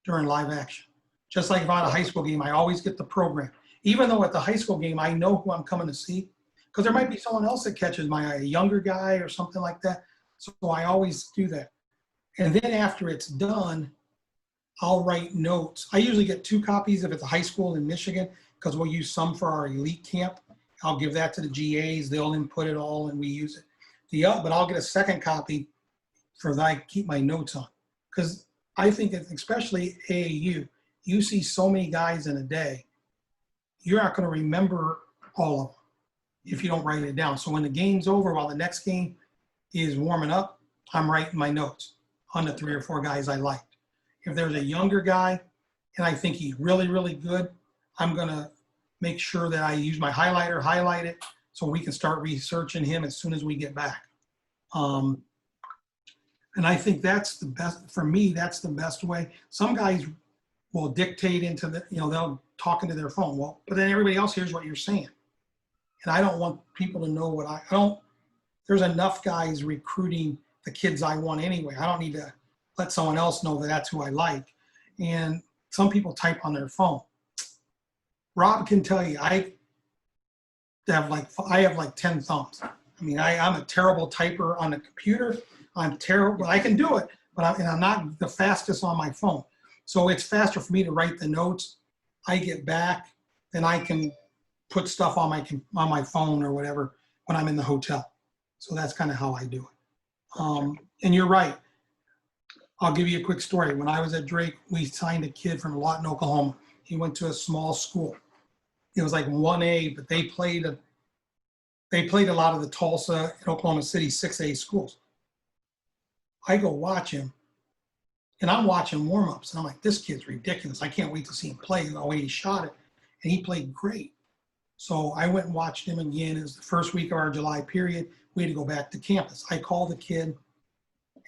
during live action. Just like if I'm at a high school game, I always get the program. Even though at the high school game, I know who I'm coming to see, because there might be someone else that catches my eye, a younger guy or something like that. So I always do that. And then after it's done, I'll write notes. I usually get 2 copies if it's a high school in Michigan, because we'll use some for our elite camp. I'll give that to the GAs. They'll input it all and we use it. But I'll get a second copy for that I keep my notes on. Because I think, especially AAU, you see so many guys in a day, you're not going to remember all of them if you don't write it down. So when the game's over, while the next game is warming up, I'm writing my notes on the 3 or 4 guys I liked. If there's a younger guy and I think he's really, really good, I'm going to make sure that I use my highlighter, highlight it, so we can start researching him as soon as we get back. And I think that's the best, for me, that's the best way. Some guys will dictate into the, they'll talk into their phone. Well, but then everybody else hears what you're saying. And I don't want people to know what I don't, there's enough guys recruiting the kids I want anyway. I don't need to let someone else know that that's who I like. And some people type on their phone. Rob can tell you, I have like 10 thumbs. I mean, I'm a terrible typer on the computer. I'm terrible. I can do it, but I'm not the fastest on my phone. So it's faster for me to write the notes. I get back, then I can put stuff on my phone or whatever when I'm in the hotel. So that's kind of how I do it. And you're right. I'll give you a quick story. When I was at Drake, we signed a kid from Lawton, Oklahoma. He went to a small school. It was like 1A, but they played a lot of the Tulsa and Oklahoma City 6A schools. I go watch him, and I'm watching warm-ups, and I'm like, this kid's ridiculous. I can't wait to see him play. The way he shot it, and he played great. So I went and watched him again. It was the first week of our July period. We had to go back to campus. I called the kid,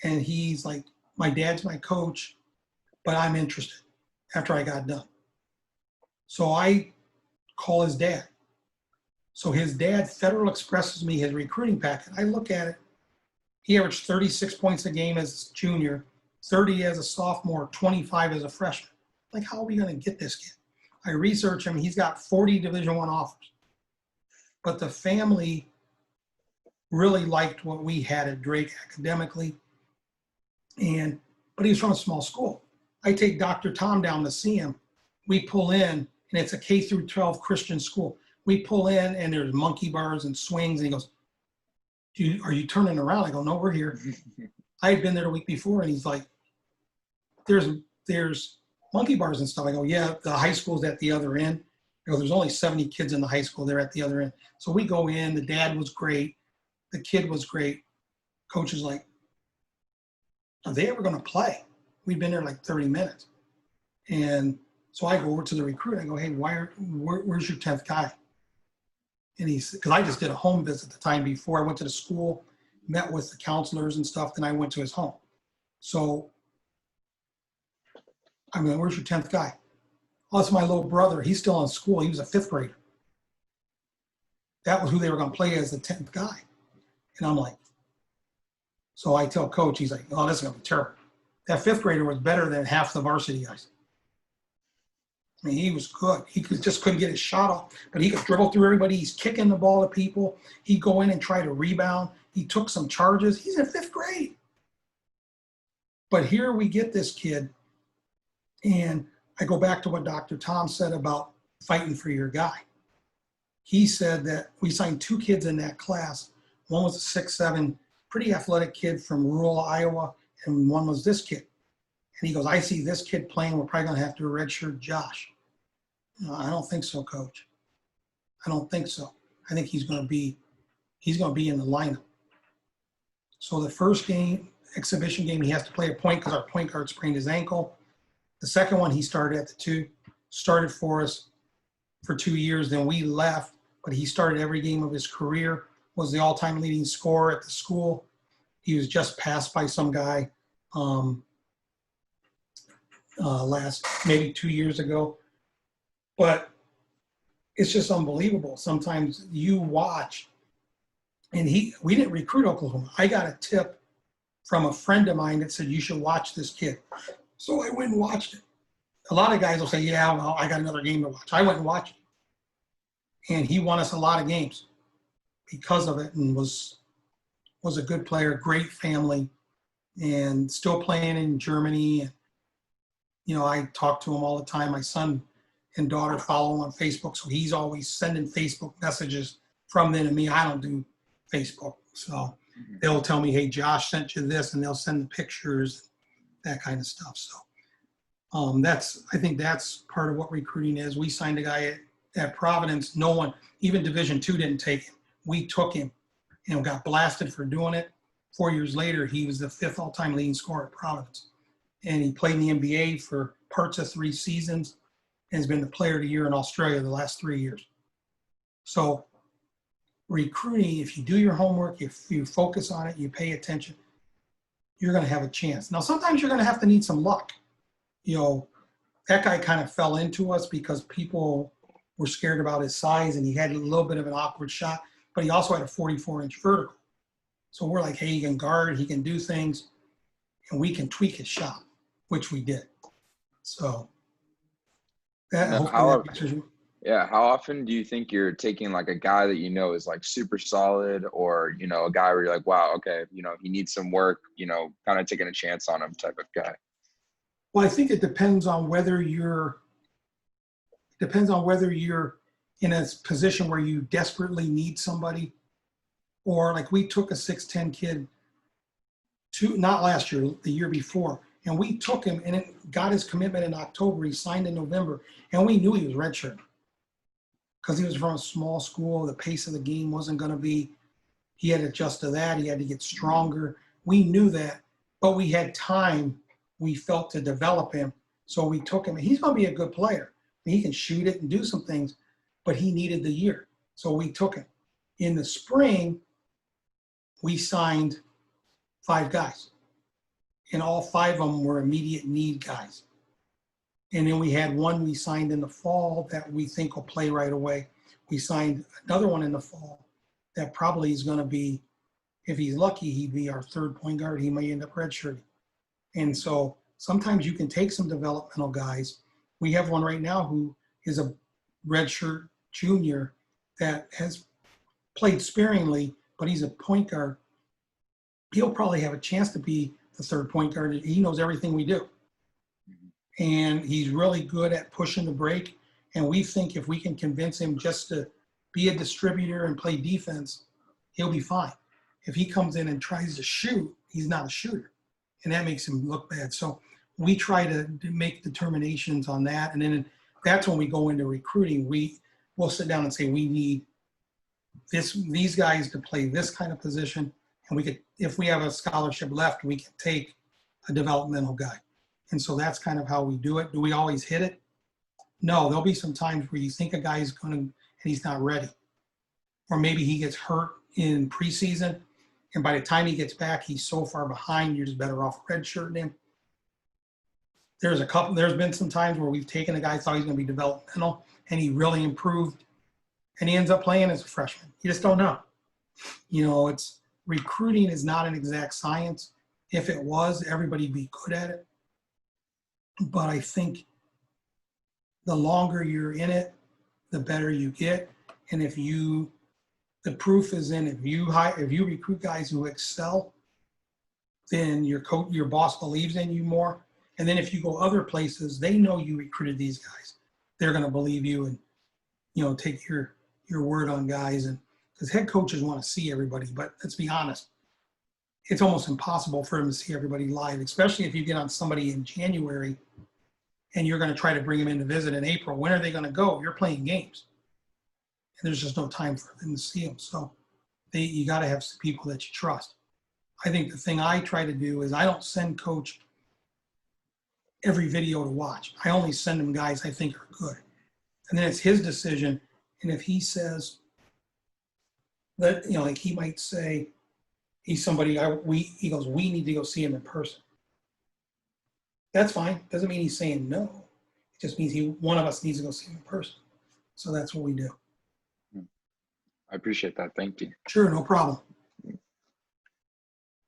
and he's like, my dad's my coach, but I'm interested after I got done. So I call his dad. So his dad Federal Expresses me his recruiting packet. I look at it. He averaged 36 points a game as a junior, 30 as a sophomore, 25 as a freshman. Like, how are we going to get this kid? I research him. He's got 40 Division I offers. But the family really liked what we had at Drake academically. But he was from a small school. I take Dr. Tom down to see him. We pull in, and it's a K through 12 Christian school. We pull in, and there's monkey bars and swings, and he goes, are you turning around? I go, no, we're here. I had been there the week before, and he's like, there's monkey bars and stuff. I go, yeah, the high school's at the other end. I go, there's only 70 kids in the high school. They're at the other end. So we go in. The dad was great. The kid was great. Coach is like, are they ever going to play? We'd been there like 30 minutes. And so I go over to the recruit. I go, hey, where's your 10th guy? And because I just did a home visit the time before. I went to the school, met with the counselors and stuff, then I went to his home. So I'm going, where's your 10th guy? Oh, that's my little brother. He's still in school. He was a 5th grader. That was who they were going to play as the 10th guy. And I'm like, so I tell coach, he's like, oh, this is going to be terrible. That 5th grader was better than half the varsity guys. I mean, he was good. He just couldn't get his shot off, but he could dribble through everybody. He's kicking the ball to people. He'd go in and try to rebound. He took some charges. He's in 5th grade. But here we get this kid, and I go back to what Dr. Tom said about fighting for your guy. He said that we signed 2 kids in that class. One was a 6'7", pretty athletic kid from rural Iowa, and one was this kid. And he goes, I see this kid playing. We're probably going to have to redshirt Josh. No, I don't think so, coach. I don't think so. I think he's going to be in the lineup. So the first game, exhibition game, he has to play a point because our point guard sprained his ankle. The second one, he started at the 2, started for us for 2 years. Then we left, but he started every game of his career, was the all-time leading scorer at the school. He was just passed by some guy maybe 2 years ago. But it's just unbelievable. Sometimes you watch, and we didn't recruit Oklahoma. I got a tip from a friend of mine that said, you should watch this kid. So I went and watched it. A lot of guys will say, yeah, well, I got another game to watch. I went and watched it. And he won us a lot of games because of it, and was a good player, great family, and still playing in Germany. And, I talk to him all the time. My son and daughter follow him on Facebook, so he's always sending Facebook messages from them to me. I don't do Facebook. So they'll tell me, hey, Josh sent you this, and they'll send the pictures, that kind of stuff. So I think that's part of what recruiting is. We signed a guy at Providence. No one, even Division II, didn't take him. We took him and got blasted for doing it. 4 years later, he was the 5th all-time leading scorer at Providence. And he played in the NBA for parts of 3 seasons and has been the player of the year in Australia the last 3 years. So recruiting, if you do your homework, if you focus on it, you pay attention, you're going to have a chance. Now, sometimes you're going to have to need some luck. That guy kind of fell into us because people were scared about his size, and he had a little bit of an awkward shot, but he also had a 44-inch vertical. So we're like, hey, he can guard, he can do things, and we can tweak his shot, which we did. So hopefully that answers you. Yeah. How often do you think you're taking like a guy that is like super solid, or, a guy where you're like, wow, okay, he needs some work, kind of taking a chance on him type of guy? Well, I think it depends on whether you're in a position where you desperately need somebody, or like we took a 6'10" kid not last year, the year before, and we took him and it got his commitment in October. He signed in November, and we knew he was redshirt because he was from a small school. The pace of the game wasn't going to be. He had to adjust to that. He had to get stronger. We knew that, but we had time, we felt, to develop him. So we took him. He's going to be a good player. He can shoot it and do some things, but he needed the year. So we took him. In the spring, we signed 5 guys, and all 5 of them were immediate need guys. And then we had one we signed in the fall that we think will play right away. We signed another one in the fall that probably is going to be, if he's lucky, he'd be our 3rd point guard. He may end up redshirting. And so sometimes you can take some developmental guys. We have one right now who is a redshirt junior that has played sparingly, but he's a point guard. He'll probably have a chance to be the 3rd point guard. He knows everything we do. And he's really good at pushing the break. And we think if we can convince him just to be a distributor and play defense, he'll be fine. If he comes in and tries to shoot, he's not a shooter. And that makes him look bad. So we try to make determinations on that. And then that's when we go into recruiting. We'll sit down and say, we need these guys to play this kind of position. And we could, if we have a scholarship left, we can take a developmental guy. And so that's kind of how we do it. Do we always hit it? No, there'll be some times where you think a guy is going to, and he's not ready. Or maybe he gets hurt in preseason, and by the time he gets back, he's so far behind, you're just better off redshirting him. There's been some times where we've taken a guy, thought he's going to be developmental, and he really improved, and he ends up playing as a freshman. You just don't know. Recruiting is not an exact science. If it was, everybody'd be good at it. But I think the longer you're in it, the better you get. And the proof is in, if you recruit guys who excel, then your boss believes in you more. And then if you go other places, they know you recruited these guys. They're going to believe you and, take your word on guys. And because head coaches want to see everybody, but let's be honest, it's almost impossible for them to see everybody live, especially if you get on somebody in January and you're going to try to bring them in to visit in April. When are they going to go? You're playing games. And there's just no time for them to see them. So you got to have some people that you trust. I think the thing I try to do is I don't send coach every video to watch. I only send him guys I think are good. And then it's his decision. And if he says that, like he might say, he's somebody, he goes, we need to go see him in person. That's fine. Doesn't mean he's saying no. It just means one of us needs to go see him in person. So that's what we do. I appreciate that. Thank you. Sure, no problem.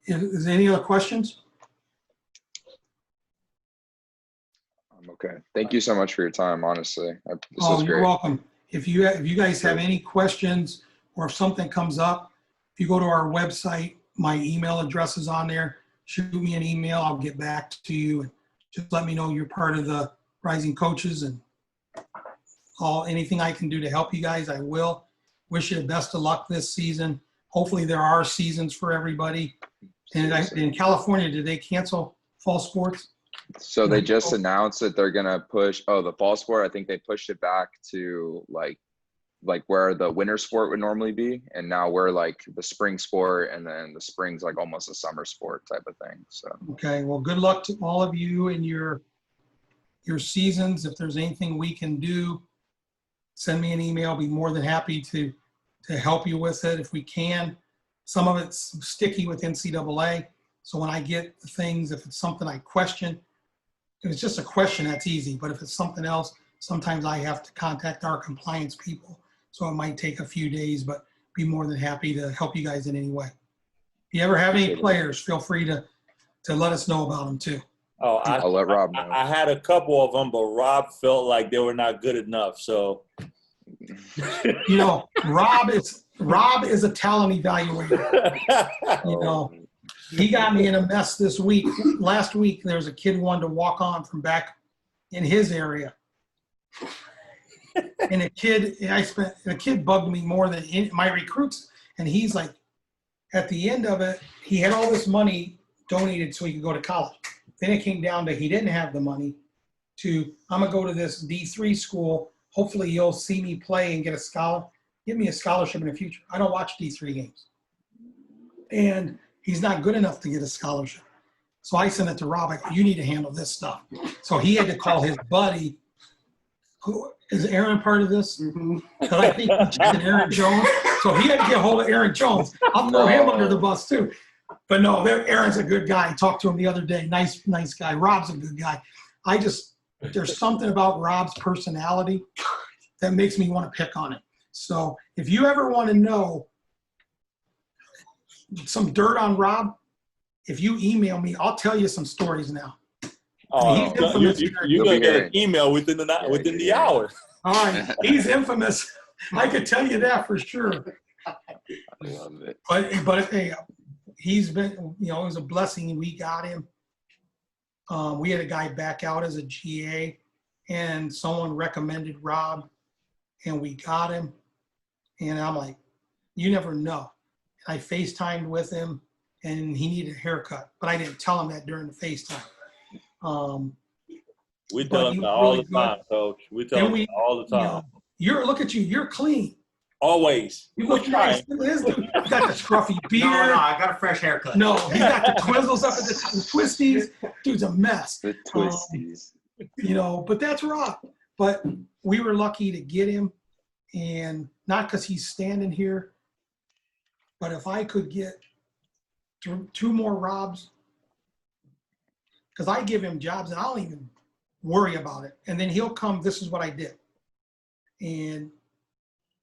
Is there any other questions? I'm okay. Thank you so much for your time. Honestly, this Oh, was you're great. welcome. If you guys have any questions or if something comes up, if you go to our website, my email address is on there. Shoot me an email. I'll get back to you and just let me know you're part of the Rising Coaches, and anything I can do to help you guys, I will. Wish you the best of luck this season. Hopefully there are seasons for everybody. And in California, did they cancel fall sports? So they just announced that they're gonna push. Oh, the fall sport. I think they pushed it back to like where the winter sport would normally be, and now we're like the spring sport, and then the spring's like almost a summer sport type of thing. So Okay. Well, good luck to all of you in your seasons. If there's anything we can do, send me an email. I'll be more than happy to help you with it if we can. Some of it's sticky with NCAA. So when I get the things, if it's something I question, if it's just a question, that's easy. But if it's something else, sometimes I have to contact our compliance people. So it might take a few days, but be more than happy to help you guys in any way. If you ever have any players, feel free to let us know about them too. Oh, I'll let Rob know. I had a couple of them, but Rob felt like they were not good enough. So, You know, Rob is a talent evaluator. You know, he got me in a mess this week. Last week, there was a kid who wanted to walk on from back in his area. And a kid bugged me more than my recruits. And he's like, at the end of it, he had all this money donated so he could go to college. Then it came down to he didn't have the money to, I'm going to go to this D3 school. Hopefully you'll see me play and give me a scholarship in the future. I don't watch D3 games. And he's not good enough to get a scholarship. So I sent it to Rob. I go, you need to handle this stuff. So he had to call his buddy. Who is Aaron part of this? Because I think he's Aaron Jones. So he had to get a hold of Aaron Jones. I'll throw him under the bus too. But no, Aaron's a good guy. I talked to him the other day. Nice guy. Rob's a good guy. There's something about Rob's personality that makes me want to pick on him. So if you ever want to know some dirt on Rob, if you email me, I'll tell you some stories now. you're gonna get an email within the hour. All right, he's infamous. I could tell you that for sure. I love it. But hey, he's been, it was a blessing. We got him. We had a guy back out as a GA, and someone recommended Rob, and we got him. And I'm like, you never know. And I FaceTimed with him, and he needed a haircut, but I didn't tell him that during the FaceTime. We tell him all the time, Coach. We tell him all the time. Look at you. You're clean. Always. You look nice. This dude, you got the scruffy beard. No, I got a fresh haircut. No, he got the twizzles up at the twisties. Dude's a mess. The twisties. But that's Rob. But we were lucky to get him, and not because he's standing here, but if I could get two more Robs, because I give him jobs and I don't even worry about it. And then he'll come, this is what I did. And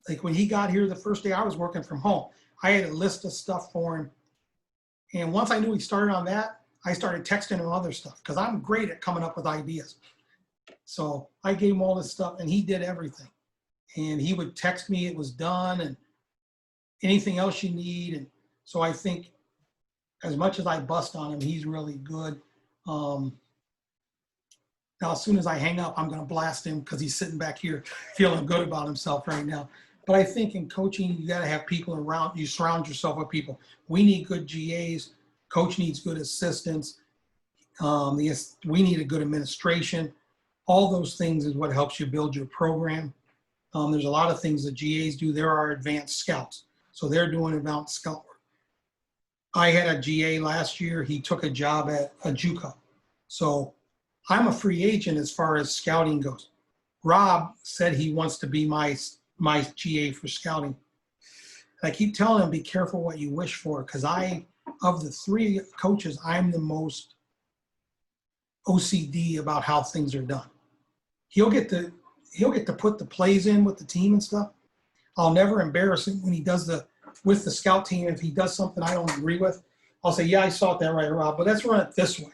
like when he got here the first day, I was working from home. I had a list of stuff for him. And once I knew he started on that, I started texting him other stuff because I'm great at coming up with ideas. So I gave him all this stuff and he did everything. And he would text me, it was done, and anything else you need. And so I think as much as I bust on him, he's really good. Now, as soon as I hang up, I'm going to blast him because he's sitting back here feeling good about himself right now. But I think in coaching, you got to have people around you, surround yourself with people. We need good GAs. Coach needs good assistants. We need a good administration. All those things is what helps you build your program. There's a lot of things that GAs do. There are advanced scouts. So they're doing advanced scout work. I had a GA last year. He took a job at a JUCO. So I'm a free agent as far as scouting goes. Rob said he wants to be my GA for scouting. And I keep telling him, be careful what you wish for, because of the three coaches, I'm the most OCD about how things are done. He'll get he'll get to put the plays in with the team and stuff. I'll never embarrass him when he does with the scout team. If he does something I don't agree with, I'll say, yeah, I saw it that right, Rob, but let's run it this way.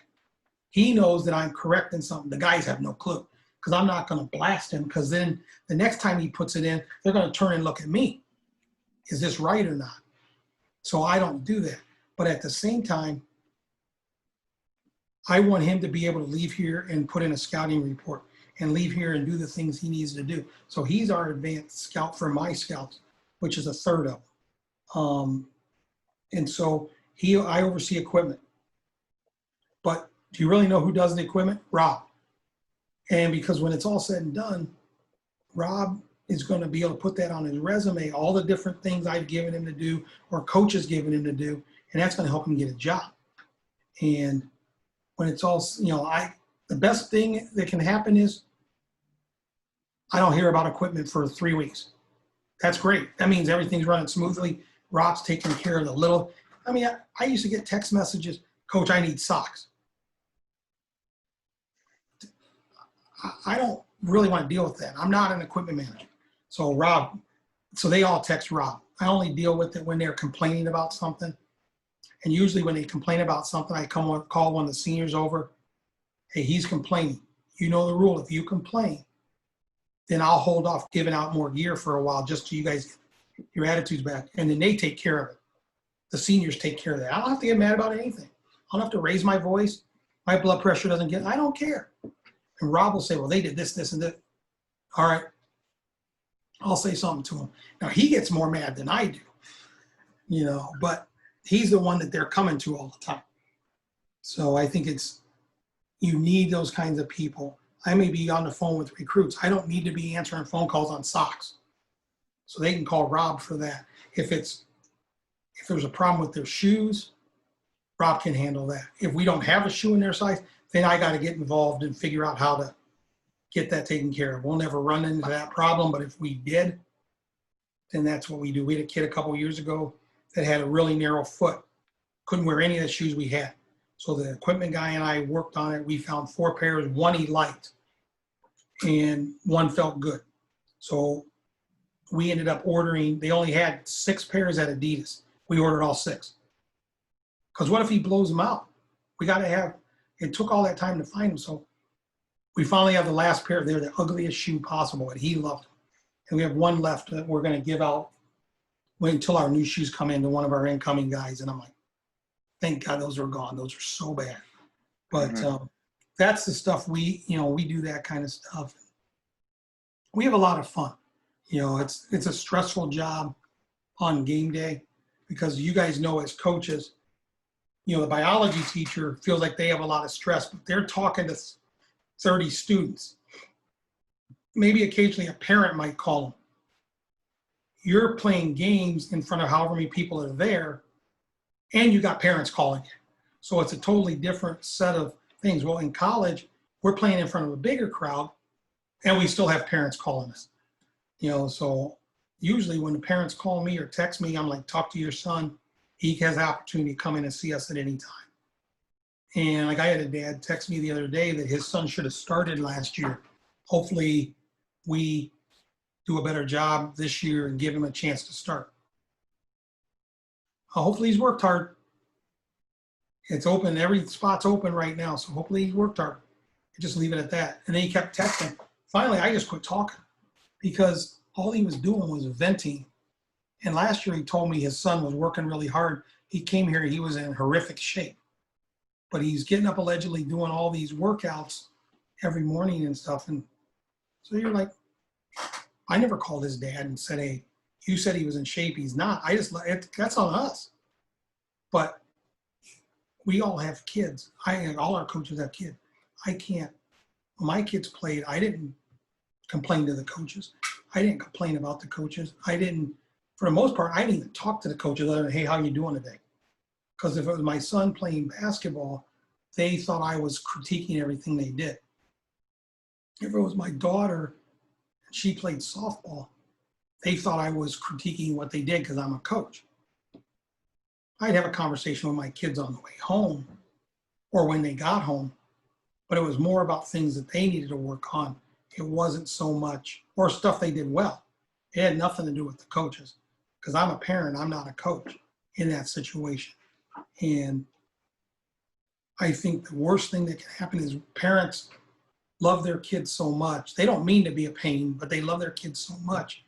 He knows that I'm correcting something. The guys have no clue because I'm not going to blast him, because then the next time he puts it in, they're going to turn and look at me. Is this right or not? So I don't do that. But at the same time, I want him to be able to leave here and put in a scouting report and leave here and do the things he needs to do. So he's our advanced scout for my scouts, which is a third of them. And so I oversee equipment. But do you really know who does the equipment? Rob. And because when it's all said and done, Rob is going to be able to put that on his resume, all the different things I've given him to do or coach has given him to do, and that's going to help him get a job. And when it's all, the best thing that can happen is I don't hear about equipment for 3 weeks. That's great. That means everything's running smoothly. Rob's taking care of the little. I used to get text messages, Coach, I need socks. I don't really want to deal with that. I'm not an equipment manager. So they all text Rob. I only deal with it when they're complaining about something. And usually when they complain about something, I call one of the seniors over. Hey, he's complaining. You know the rule. If you complain, then I'll hold off giving out more gear for a while just till you guys get your attitudes back. And then they take care of it. The seniors take care of that. I don't have to get mad about anything. I don't have to raise my voice. My blood pressure doesn't I don't care. And Rob will say, well, they did this, this, and that. All right. I'll say something to him. Now, he gets more mad than I do, but he's the one that they're coming to all the time. So I think you need those kinds of people. I may be on the phone with recruits. I don't need to be answering phone calls on socks. So they can call Rob for that. If there's a problem with their shoes, Rob can handle that. If we don't have a shoe in their size, then I got to get involved and figure out how to get that taken care of. We'll never run into that problem, but if we did, then that's what we do. We had a kid a couple of years ago that had a really narrow foot, couldn't wear any of the shoes we had. So the equipment guy and I worked on it. We found 4 pairs, one he liked, and one felt good. So we ended up ordering, they only had 6 pairs at Adidas. We ordered all 6. Because what if he blows them out? It took all that time to find them. So we finally have the last pair. They're the ugliest shoe possible, and he loved them. And we have one left that we're going to give out until our new shoes come in to one of our incoming guys. And I'm like, thank God those are gone. Those are so bad. But that's the stuff we do that kind of stuff. We have a lot of fun. It's a stressful job on game day because you guys know as coaches, the biology teacher feels like they have a lot of stress, but they're talking to 30 students. Maybe occasionally a parent might call them. You're playing games in front of however many people are there, and you got parents calling you. So it's a totally different set of things. Well, in college, we're playing in front of a bigger crowd, and we still have parents calling us. So usually when the parents call me or text me, I'm like, talk to your son. He has the opportunity to come in and see us at any time. And like I had a dad text me the other day that his son should have started last year. Hopefully we do a better job this year and give him a chance to start. Hopefully he's worked hard. It's open. Every spot's open right now. So hopefully he's worked hard. Just leave it at that. And then he kept texting. Finally, I just quit talking because all he was doing was venting. And last year he told me his son was working really hard. He came here, he was in horrific shape. But he's getting up allegedly doing all these workouts every morning and stuff. And so you're like, I never called his dad and said, hey, you said he was in shape. He's not. That's on us. But we all have kids. All our coaches have kids. When my kids played, I didn't complain to the coaches. I didn't complain about the coaches. For the most part, I didn't even talk to the coaches other than, hey, how you doing today? Because if it was my son playing basketball, they thought I was critiquing everything they did. If it was my daughter and she played softball, they thought I was critiquing what they did because I'm a coach. I'd have a conversation with my kids on the way home or when they got home, but it was more about things that they needed to work on it wasn't so much, or stuff they did well. It had nothing to do with the coaches, because I'm a parent, I'm not a coach in that situation. And I think the worst thing that can happen is parents love their kids so much. They don't mean to be a pain, but they love their kids so much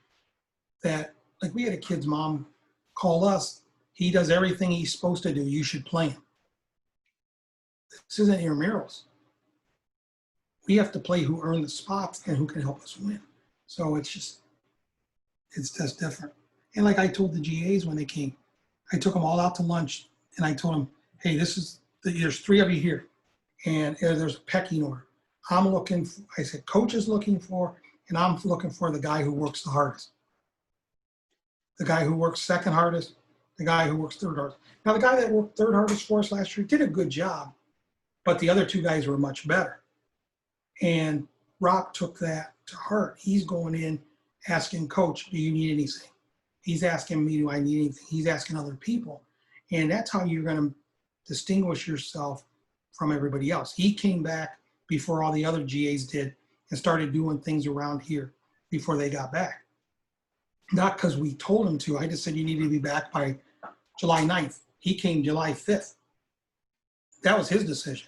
that, like, we had a kid's mom call us. He does everything he's supposed to do. You should play him. This isn't intramurals. We have to play who earned the spots and who can help us win. So it's just different. And like I told the GAs when they came, I took them all out to lunch and I told them, hey, there's 3 of you here, and there's a pecking order. I said, coach is looking for, and I'm looking for the guy who works the hardest. The guy who works second hardest, the guy who works third hardest. Now, the guy that worked third hardest for us last year did a good job, but the other 2 guys were much better. And Rob took that to heart. He's going in asking coach, do you need anything? He's asking me, do I need anything? He's asking other people. And that's how you're going to distinguish yourself from everybody else. He came back before all the other GAs did and started doing things around here before they got back. Not because we told him to. I just said you need to be back by July 9th. He came July 5th. That was his decision.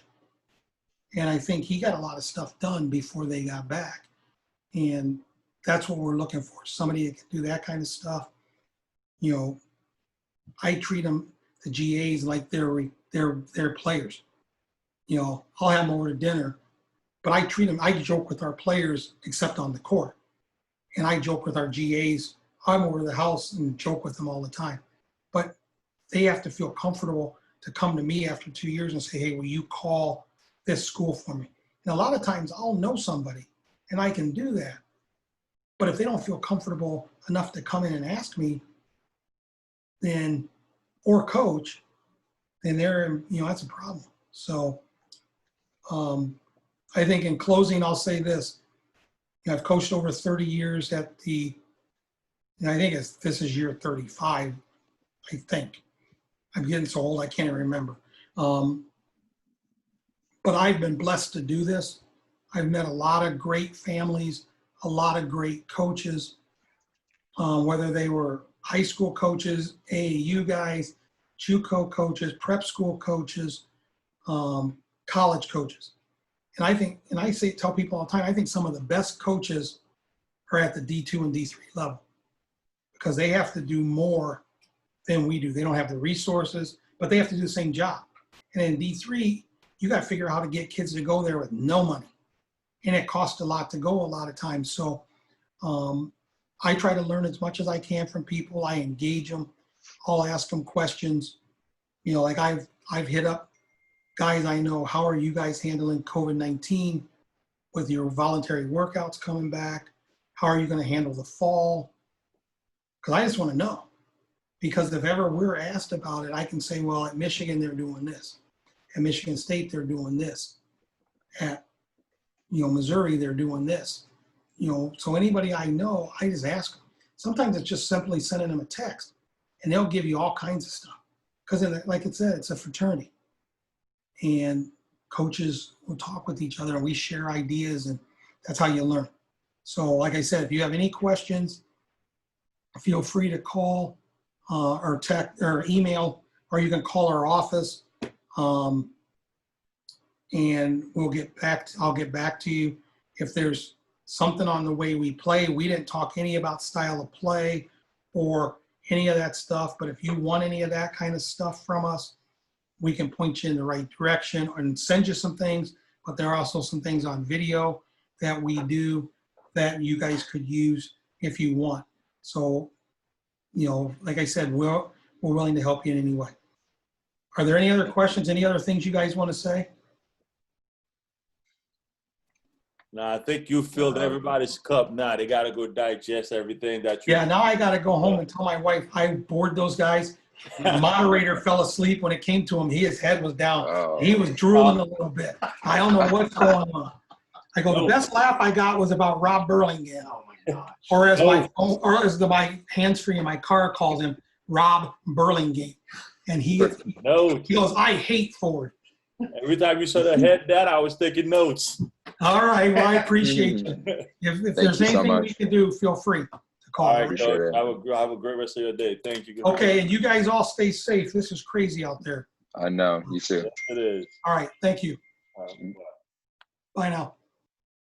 And I think he got a lot of stuff done before they got back. And that's what we're looking for. Somebody that can do that kind of stuff. You know, I treat them, the GAs, like they're players. You know, I'll have them over to dinner, but I treat them, I joke with our players except on the court. And I joke with our GAs. I'm over to the house and joke with them all the time. But they have to feel comfortable to come to me after 2 years and say, hey, will you call this school for me? And a lot of times I'll know somebody and I can do that. But if they don't feel comfortable enough to come in and ask me, then, or coach, then that's a problem. So I think in closing, I'll say this. I've coached over 30 years and I think this is year 35, I think. I'm getting so old, I can't even remember. But I've been blessed to do this. I've met a lot of great families, a lot of great coaches, whether they were high school coaches, AAU guys, JUCO coaches, prep school coaches, college coaches. And I think, and tell people all the time, I think some of the best coaches are at the D2 and D3 level because they have to do more than we do. They don't have the resources, but they have to do the same job. And in D3, you got to figure out how to get kids to go there with no money. And it costs a lot to go a lot of times. So I try to learn as much as I can from people. I engage them. I'll ask them questions. You know, like I've hit up guys I know, how are you guys handling COVID-19 with your voluntary workouts coming back? How are you going to handle the fall? Because I just want to know. Because if ever we're asked about it, I can say, well, at Michigan, they're doing this. At Michigan State, they're doing this. At, Missouri, they're doing this. So anybody I know, I just ask them. Sometimes it's just simply sending them a text, and they'll give you all kinds of stuff. Because like it said, it's a fraternity. And coaches will talk with each other, and we share ideas, and that's how you learn. So like I said, if you have any questions, feel free to call or text or email, or you can call our office, and I'll get back to you. If there's something on the way we play, we didn't talk any about style of play or any of that stuff, but if you want any of that kind of stuff from us, we can point you in the right direction and send you some things, but there are also some things on video that we do that you guys could use if you want. So, like I said, we're willing to help you in any way. Are there any other questions, any other things you guys want to say? No, I think you filled everybody's cup now. They got to go digest everything that you. Yeah, now I got to go home and tell my wife I bored those guys. The moderator fell asleep when it came to him. His head was down. Oh. He was drooling a little bit. I don't know what's going on. I go, the best laugh I got was about Rob Burlingame. Oh my gosh. Or as my hands-free in my car calls him, Rob Burlingame. And he goes, I hate Ford. Every time you said a head that, I was taking notes. All right. Well, I appreciate you. If there's you so anything we much. can do, feel free to call. All right, Appreciate Coach. it. Have a great rest of your day. Thank you. Okay. And you guys all stay safe. This is crazy out there. I know. You too. Yes, it is. All right. Thank you. All right, bye. Bye now.